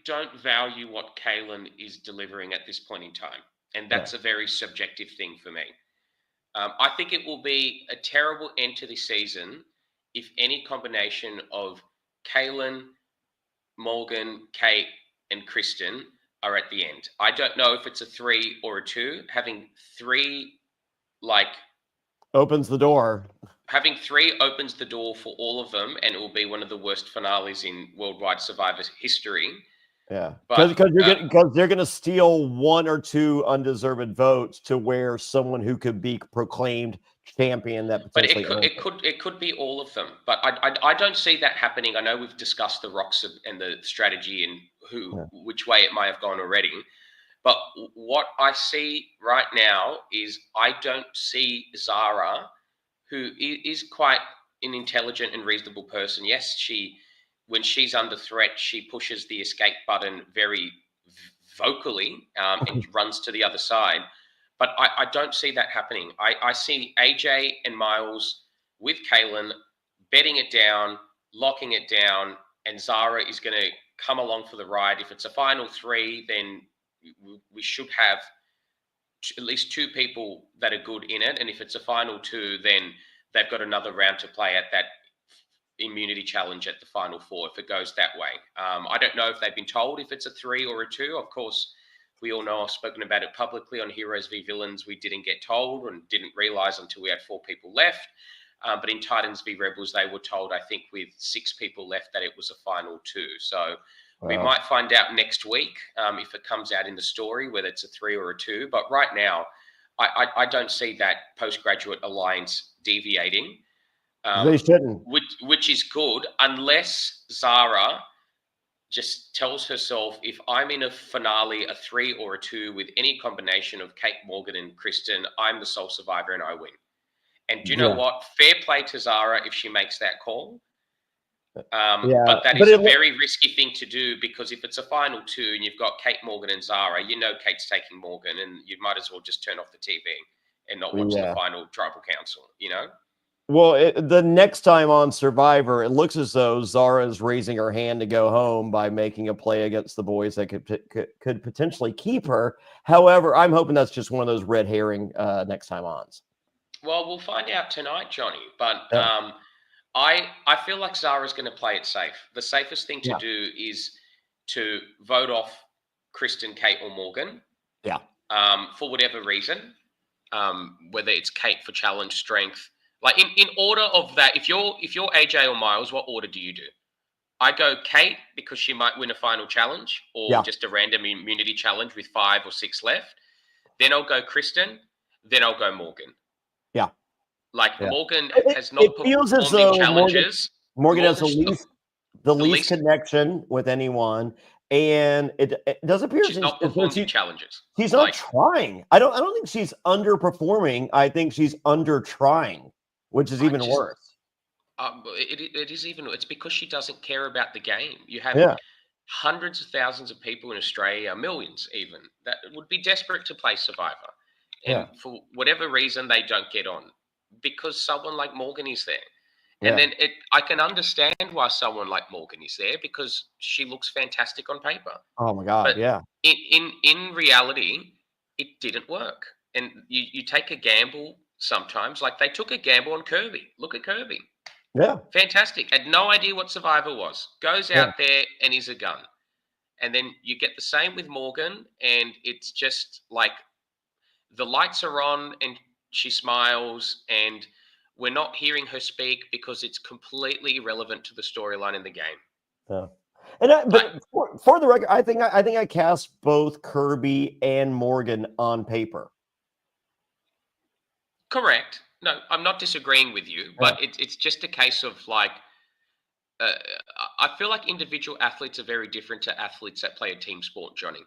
don't value what Kaylin is delivering at this point in time. And that's a very subjective thing for me. I think it will be a terrible end to the season if any combination of Kaylin, Morgan, Kate, and Kristen are at the end. I don't know if it's a 3 or a 2. Having 3 opens the door. Having 3 opens the door for all of them, and it will be one of the worst finales in worldwide Survivor history. Yeah, because they're going to steal 1 or 2 undeserved votes to where someone who could be proclaimed champion that. But it could be all of them. But I don't see that happening. I know we've discussed the rocks and the strategy and which way it might have gone already. But what I see right now is I don't see Zara, who is quite an intelligent and reasonable person. Yes, when she's under threat, she pushes the escape button very vocally and runs to the other side. But I don't see that happening. I see AJ and Miles with Kaylin betting it down, locking it down, and Zara is going to come along for the ride. If it's a final 3, then we should have at least 2 people that are good in it. And if it's a final 2, then they've got another round to play at that immunity challenge at the final 4 if it goes that way. I don't know if they've been told if it's a 3 or a 2. Of course, we all know I've spoken about it publicly on Heroes v Villains. We didn't get told and didn't realize until we had 4 people left. But in Titans v Rebels, they were told, I think, with 6 people left that it was a final 2. So we might find out next week if it comes out in the story whether it's a 3 or a 2. But right now, I don't see that postgraduate alliance deviating. They shouldn't. Which is good, unless Zara just tells herself, if I'm in a finale, a 3 or a 2 with any combination of Kate, Morgan, and Kristen, I'm the sole survivor and I win. And do you know Yeah. what? Fair play to Zara if she makes that call. Yeah. But that But is it, a very risky thing to do, because if it's a final 2 and you've got Kate, Morgan, and Zara, you know Kate's taking Morgan, and you might as well just turn off the TV and not watch the yeah. final tribal council, you know? Well, the next time on Survivor, it looks as though Zara is raising her hand to go home by making a play against the boys that could potentially keep her. However, I'm hoping that's just one of those red herring next time ons. Well, we'll find out tonight, Johnny. But Yeah. I feel like Zara's going to play it safe. The safest thing to Yeah. do is to vote off Kristen, Kate, or Morgan. Yeah. For whatever reason, whether it's Kate for challenge strength, like in order of that. If you're AJ or Miles, what order do you do? I go Kate because she might win a final challenge, or Yeah. just a random immunity challenge with 5 or 6 left. Then I'll go Kristen. Then I'll go Morgan. Yeah. Like Yeah. Morgan has not It feels as performed in though challenges. Morgan has Morgan's the the least least. connection with anyone, and it does appear She's not as though performed in challenges. she's not trying. I don't think she's underperforming. I think she's under trying, which is even worse. It is even. It's because she doesn't care about the game. You have Yeah. hundreds of thousands of people in Australia, millions even, that would be desperate to play Survivor, and for whatever reason they don't get on, because someone like Morgan is there. And then I can understand why someone like Morgan is there, because she looks fantastic on paper. Oh my God. But Yeah. in reality, it didn't work. And you take a gamble sometimes. Like they took a gamble on Kirby. Look at Kirby. Yeah. Fantastic. Had no idea what Survivor was. Goes out there and is a gun. And then you get the same with Morgan, and it's just like the lights are on and she smiles, and we're not hearing her speak because it's completely irrelevant to the storyline in the game. Yeah. But for the record, I think I cast both Kirby and Morgan on paper. Correct. No, I'm not disagreeing with you, but it's just a case of like, I feel like individual athletes are very different to athletes that play a team sport, Johnny.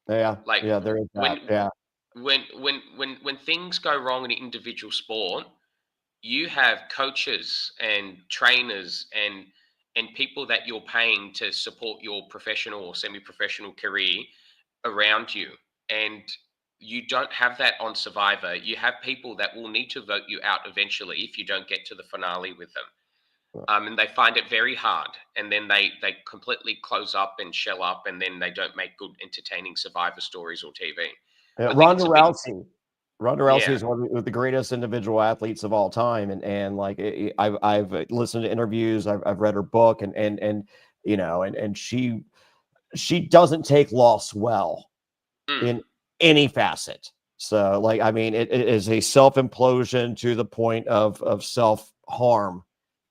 Yeah. Like Yeah. There is that. when things go wrong in an individual sport, you have coaches and trainers and people that you're paying to support your professional or semi-professional career around you, and you don't have that on Survivor. You have people that will need to vote you out eventually if you don't get to the finale with them. And they find it very hard, and then they completely close up and shell up, and then they don't make good, entertaining Survivor stories or TV. Ronda Rousey is one of the greatest individual athletes of all time, and like I've listened to interviews, I've read her book, and you know, and she doesn't take loss well in any facet. So like, I mean, it is a self implosion to the point of self harm.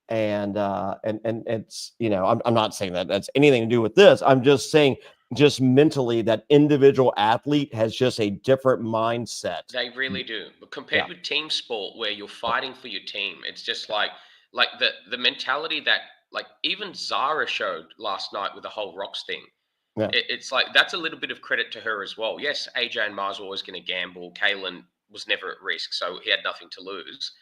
And it's, you know, I'm not saying that that's anything to do with this. I'm just saying, just mentally, that individual athlete has just a different mindset. They really do. But compared with team sport, where you're fighting for your team, it's just like the mentality that like even Zara showed last night with the whole rocks thing. Yeah. It's like, that's a little bit of credit to her as well. Yes, AJ and Mars were always going to gamble. Kalen was never at risk, so he had nothing to lose.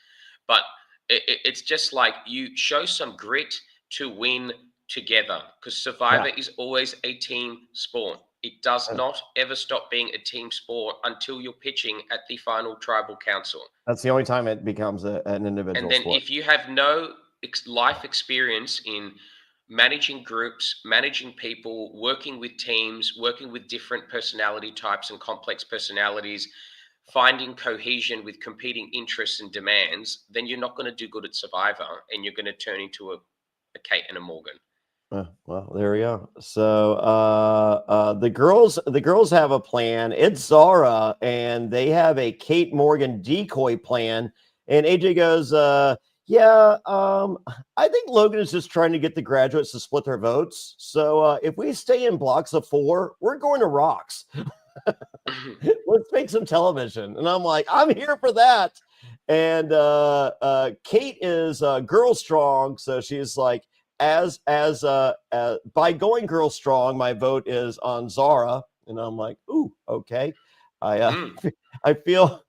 But it's just like, you show some grit to win together, because Survivor is always a team sport. It does not ever stop being a team sport until you're pitching at the final tribal council. That's the only time it becomes an individual And then sport. if you have no life experience in managing groups, managing people, working with teams, working with different personality types and complex personalities, finding cohesion with competing interests and demands, then you're not going to do good at Survivor, and you're going to turn into a Kate and a Morgan. Well, there we go. So the girls have a plan. It's Zara, and they have a Kate Morgan decoy plan. And AJ goes, I think Logan is just trying to get the graduates to split their votes. So if we stay in blocks of 4, we're going to Rocks. Let's make some television. And I'm like, I'm here for that. And Kate is girl strong, so she's like, by going girl strong, my vote is on Zara, and I'm like, ooh, okay. I feel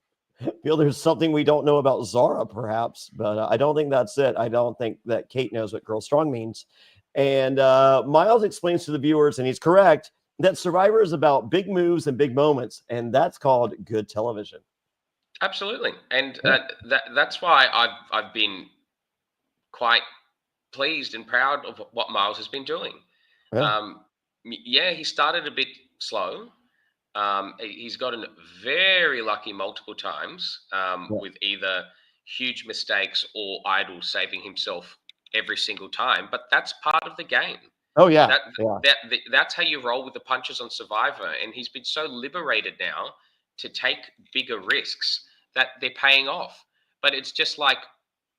there's something we don't know about Zara, perhaps, but I don't think that's it. I don't think that Kate knows what girl strong means. And Miles explains to the viewers, and he's correct, that Survivor is about big moves and big moments, and that's called good television. Absolutely, and that's why I've been quite pleased and proud of what Miles has been doing. Yeah. He started a bit slow. He's gotten very lucky multiple times Yeah. with either huge mistakes or idols saving himself every single time. But that's part of the game. Oh yeah. That, Yeah. that's how you roll with the punches on Survivor. And he's been so liberated now to take bigger risks that they're paying off. But it's just like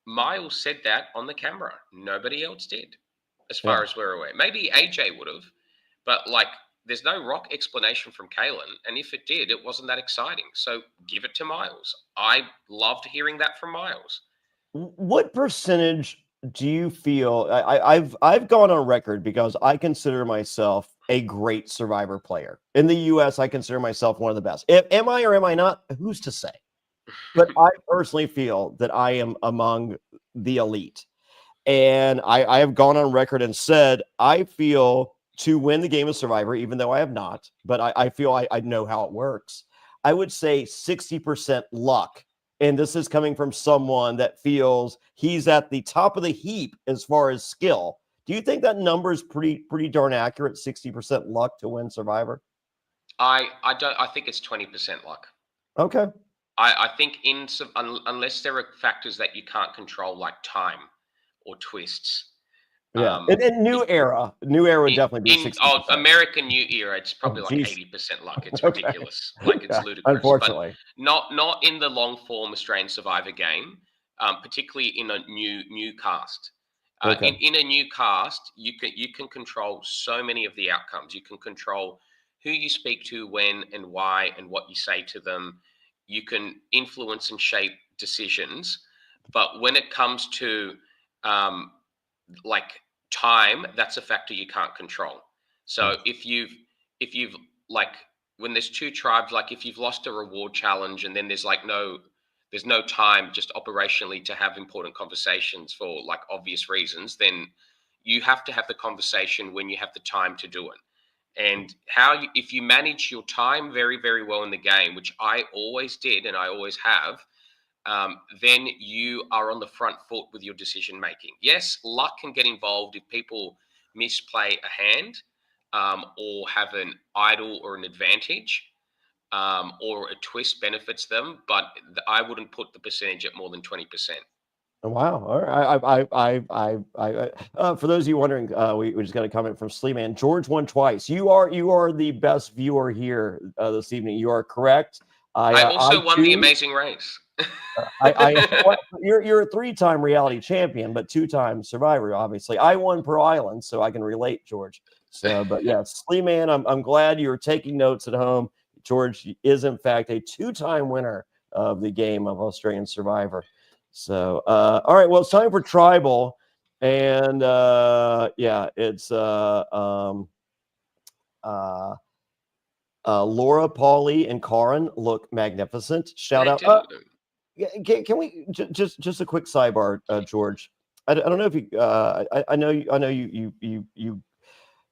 Miles said that on the camera. Nobody else did, as far Yeah. as we're aware. Maybe AJ would have, but like there's no rock explanation from Kalen. And if it did, it wasn't that exciting. So give it to Miles. I loved hearing that from Miles. What percentage do you feel? I've gone on record because I consider myself a great Survivor player. In the US, I consider myself one of the best. Am I or am I not? Who's to say? But I personally feel that I am among the elite. And I have gone on record and said, I feel to win the game of Survivor, even though I have not, but I feel I know how it works. I would say 60% luck. And this is coming from someone that feels he's at the top of the heap as far as skill. Do you think that number is pretty darn accurate? 60% luck to win Survivor? I don't. I think it's 20% luck. Okay. I think unless there are factors that you can't control, like time or twists. Yeah. And new era would definitely be 60%. American New Era, it's probably like Geez. 80% luck. It's Okay. ridiculous. Like it's Yeah, ludicrous. unfortunately. But not in the long form Australian Survivor game, particularly in a new cast. Okay. In a new cast, you can control so many of the outcomes. You can control who you speak to, when and why, and what you say to them. You can influence and shape decisions. But when it comes to like time, that's a factor you can't control. So if you've like when there's two tribes, like if you've lost a reward challenge and then there's no time just operationally to have important conversations for like obvious reasons, then you have to have the conversation when you have the time to do it. And if you manage your time very, very well in the game, which I always did and I always have, then you are on the front foot with your decision making. Yes, luck can get involved if people misplay a hand or have an idol or an advantage or a twist benefits them, but I wouldn't put the percentage at more than 20%. Wow. All right. For those of you wondering, we just got a comment from Sleeman. George won twice. You are the best viewer here this evening. You are correct. I also won the too, Amazing Race. You're a 3-time reality champion, but 2-time Survivor. Obviously, I won per island, so I can relate, George. So, but yeah, Sleeman, I'm glad you were taking notes at home. George is in fact a 2-time winner of the game of Australian Survivor. So, all right. Well, it's time for Tribal, and it's Laura, Paulie, and Karin look magnificent. Shout out! Can we just a quick sidebar, George? I don't know if you. I know you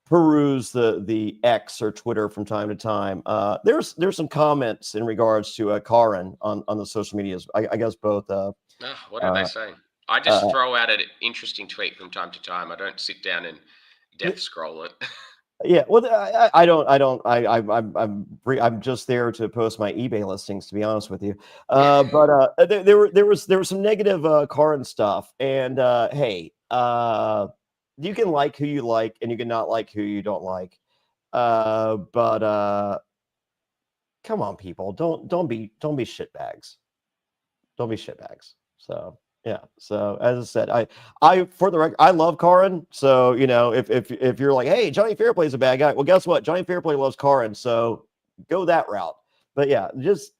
peruse the X or Twitter from time to time. There's some comments in regards to Karin on the social medias. I guess both. What did they say? I just throw out an interesting tweet from time to time. I don't sit down and death scroll it. Yeah, well, I'm just there to post my eBay listings, to be honest with you. But there was some negative Karin stuff, and hey, you can like who you like, and you can not like who you don't like. But come on, people, don't be shitbags. Don't be shitbags. So yeah. So as I said, I for the record, I love Karin. So if you're like, hey, Jonny Fairplay is a bad guy, well, guess what? Jonny Fairplay loves Karin. So go that route. But yeah, just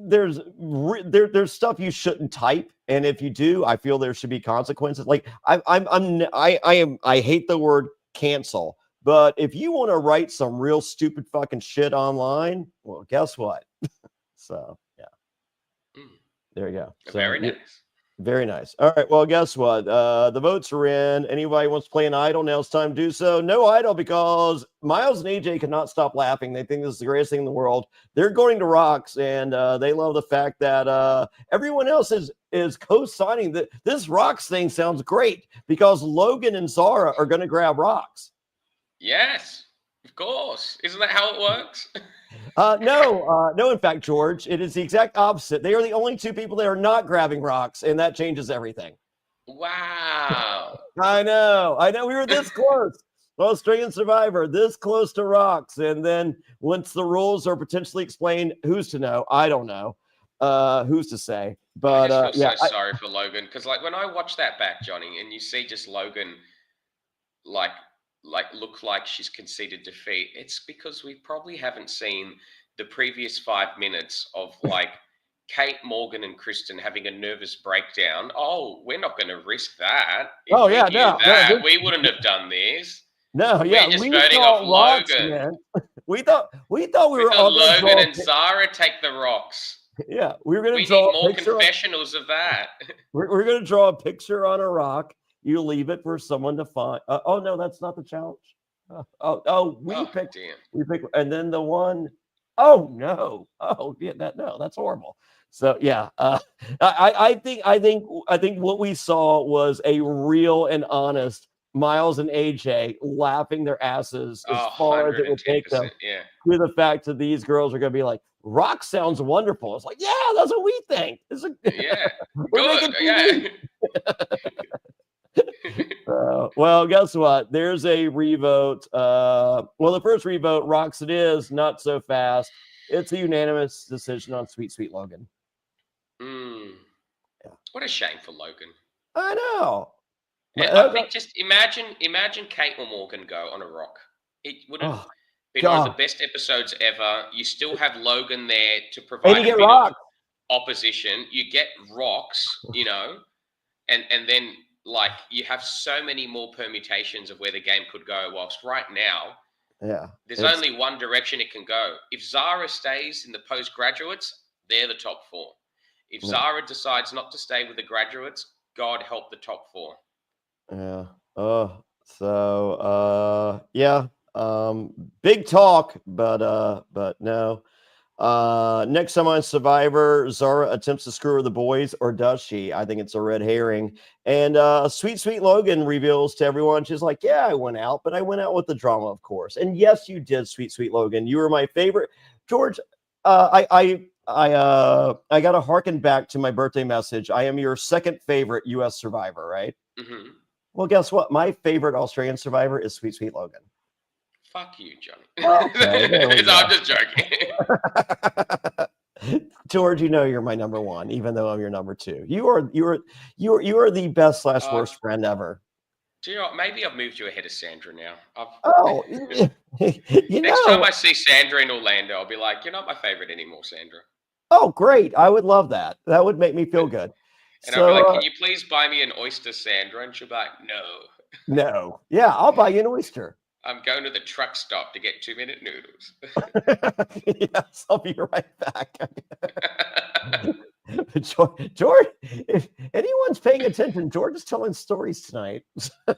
there's stuff you shouldn't type, and if you do, I feel there should be consequences. Like I hate the word cancel, but if you want to write some real stupid fucking shit online, well, guess what? So yeah, there you go. So, very nice. Very nice. All right. Well, guess what? The votes are in. Anybody wants to play an idol? Now it's time to do so. No idol because Miles and AJ cannot stop laughing. They think this is the greatest thing in the world. They're going to Rocks, and they love the fact that everyone else is co-signing that this Rocks thing sounds great because Logan and Zara are going to grab Rocks. Yes, of course. Isn't that how it works? No, in fact, George, it is the exact opposite. They are the only two people that are not grabbing Rocks, and that changes everything. Wow. I know. We were this close. Australian Survivor, this close to Rocks. And then once the rules are potentially explained, who's to know? I don't know. Who's to say? But I just feel so sorry for Logan because, like, when I watch that back, Johnny, and you see just Logan, like look like she's conceded defeat, it's because we probably haven't seen the previous 5 minutes of like Kate, Morgan, and Kristen having a nervous breakdown. Oh, we're not going to risk that. If we wouldn't have done this. No, we're just voting off Logan. We thought we were all Logan and Zara take the Rocks. Yeah, we were going to draw need more confessionals of that. We're going to draw a picture on a rock. You leave it for someone to find. Oh no, that's not the challenge. We picked, and then the one. Oh no! Oh yeah, that's horrible. So yeah, I think what we saw was a real and honest Miles and AJ laughing their asses as far as it would take them. Yeah. To the fact that these girls are going to be like, Rock sounds wonderful. It's like, yeah, that's what we think. Yeah. Well, guess what? There's a revote. The first revote, Rocks it is, not so fast. It's a unanimous decision on Sweet Sweet Logan. Yeah. What a shame for Logan. I know. I think just imagine Kate or Morgan go on a rock. It would have been one of the best episodes ever. You still have Logan there to provide a bit of opposition. You get Rocks, and then like you have so many more permutations of where the game could go. Whilst right now, there's only one direction it can go. If Zara stays in the postgraduates, they're the top 4. If Zara decides not to stay with the graduates, God help the top 4. Yeah. Big talk, but no. Next time on Survivor, Zara attempts to screw the boys, or does she? I think it's a red herring. And Sweet Sweet Logan reveals to everyone, she's like, yeah, I went out, but I went out with the drama, of course. And yes, you did, Sweet Sweet Logan. You were my favorite. George, I got to harken back to my birthday message. I am your second favorite U.S. Survivor, right? Mm-hmm. Well, guess what? My favorite Australian Survivor is Sweet Sweet Logan. Fuck you, Johnny. Okay, I'm just joking. George, you're my number 1, even though I'm your number 2. You are the best / worst friend ever. Do you know what? Maybe I've moved you ahead of Sandra now. Next time I see Sandra in Orlando, I'll be like, you're not my favorite anymore, Sandra. Oh, great. I would love that. That would make me feel good. And I'll be like, can you please buy me an oyster, Sandra? And she'll be like, no. No. Yeah, I'll buy you an oyster. I'm going to the truck stop to get 2-minute noodles. Yes, I'll be right back. George, if anyone's paying attention, George is telling stories tonight. All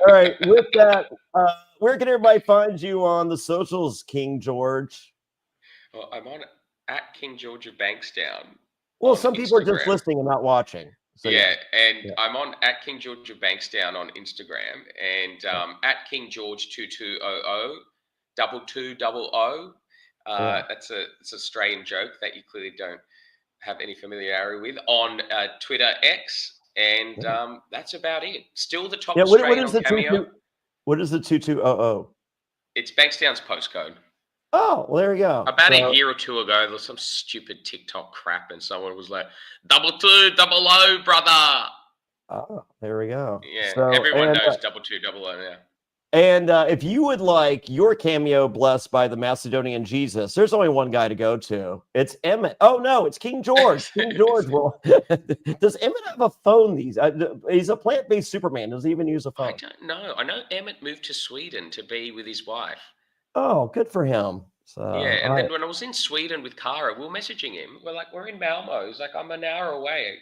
right, with that, where can everybody find you on the socials, King George? Well, I'm on at King George of Bankstown. Well, some people are just listening and not watching. So, I'm on at King George of Bankstown on Instagram and at King George 2200 2200. It's a Australian joke that you clearly don't have any familiarity with on Twitter X, and that's about it. Still the top Australian on Cameo. What is the 2200? It's Bankstown's postcode. Oh, well, there you go. About a year or two ago, there was some stupid TikTok crap, and someone was like, 2200, brother. Oh, there we go. Yeah, everyone knows 2200 now. And if you would like your cameo blessed by the Macedonian Jesus, there's only one guy to go to. It's Emmett. Oh no, it's King George. King George will. Does Emmett have a phone? He's a plant-based Superman. Does he even use a I phone? don't know. I know Emmett moved to Sweden to be with his wife. Oh, good for him. Yeah, So and then when I was in Sweden with Cara, we were messaging him. We're like, we're in Malmo. He's like, I'm an hour away.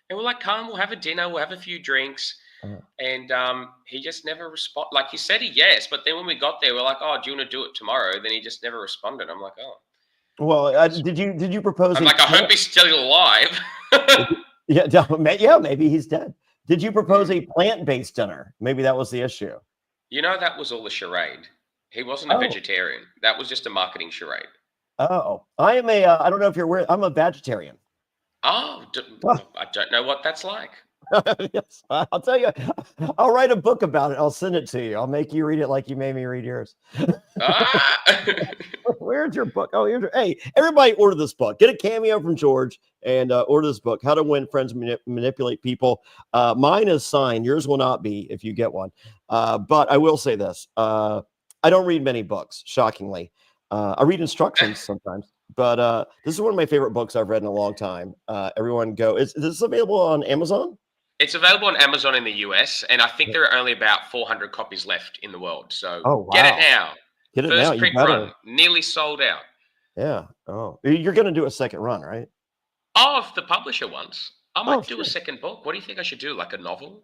And we're like, come, we'll have a dinner, we'll have a few drinks. uh, And he just never responded. Like, he said yes, but then when we got there, we're like, oh, do you want to do it tomorrow? Then he just never responded. I'm like, oh. well, did you propose I'm a like, I hope he's still alive. yeah, maybe he's dead. Did you propose a plant-based dinner? Maybe that was the issue. You know, that was all a charade. He wasn't a Oh, vegetarian. That was just a marketing charade. oh, I am I don't know if you're aware. I'm a vegetarian. Oh, Oh, I don't know what that's like. yes, I'll tell you. I'll write a book about it. I'll send it to you. I'll make you read it like you made me read yours. Ah! Where's your book? Oh, hey, everybody order this book. Get a cameo from George and order this book, How to Win Friends and Manipulate People. Mine is signed. Yours will not be if you get one. But I will say this. I don't read many books, shockingly. I read instructions sometimes. But this is one of my favorite books I've read in a long time. Everyone go. Is this available on Amazon? It's available on Amazon in the US, and I think there are only about 400 copies left in the world. So Oh, get it wow. now. Get it now. First You print better. run, nearly sold out. Yeah. Oh, you're going to do a second run, right? Oh, if the publisher wants, I might do a Sure. second book. What do you think I should do? Like a novel?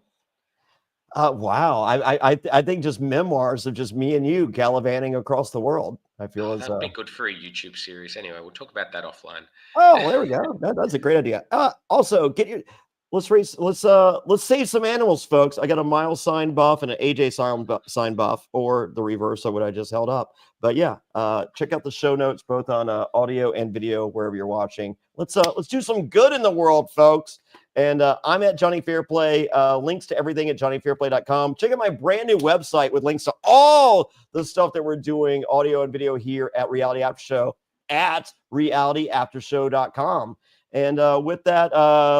Wow. I think just memoirs of just me and you gallivanting across the world. I feel as That'd be good for a YouTube series. Anyway, we'll talk about that offline. oh, there we go. That's a great idea. Also, let's save some animals, folks. I got a Miles sign buff and an AJ sign buff, or the reverse of what I just held up. But yeah, check out the show notes both on audio and video wherever you're watching. Let's do some good in the world, folks. And I'm at Jonny Fairplay. Links to everything at JonnyFairplay.com. Check out my brand new website with links to all the stuff that we're doing, audio and video here at Reality After Show at realityaftershow.com. And with that,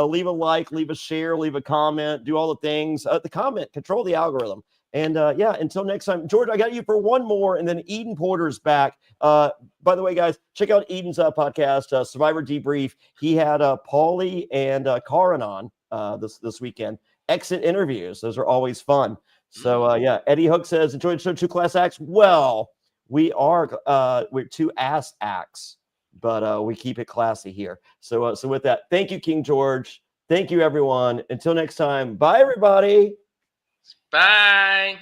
leave a like, leave a share, leave a comment, do all the things. The comment, control the algorithm. And yeah, until next time, George, I got you for one more, and then Eden Porter's back. By the way, guys, check out Eden's podcast, Survivor Debrief. He had Paulie and Karin on this weekend. Exit interviews; those are always fun. So yeah, Eddie Hook says, enjoyed the show, 2 class acts. Well, we're 2 ass acts, but we keep it classy here. So with that, thank you, King George. Thank you, everyone. Until next time, bye, everybody. Bye.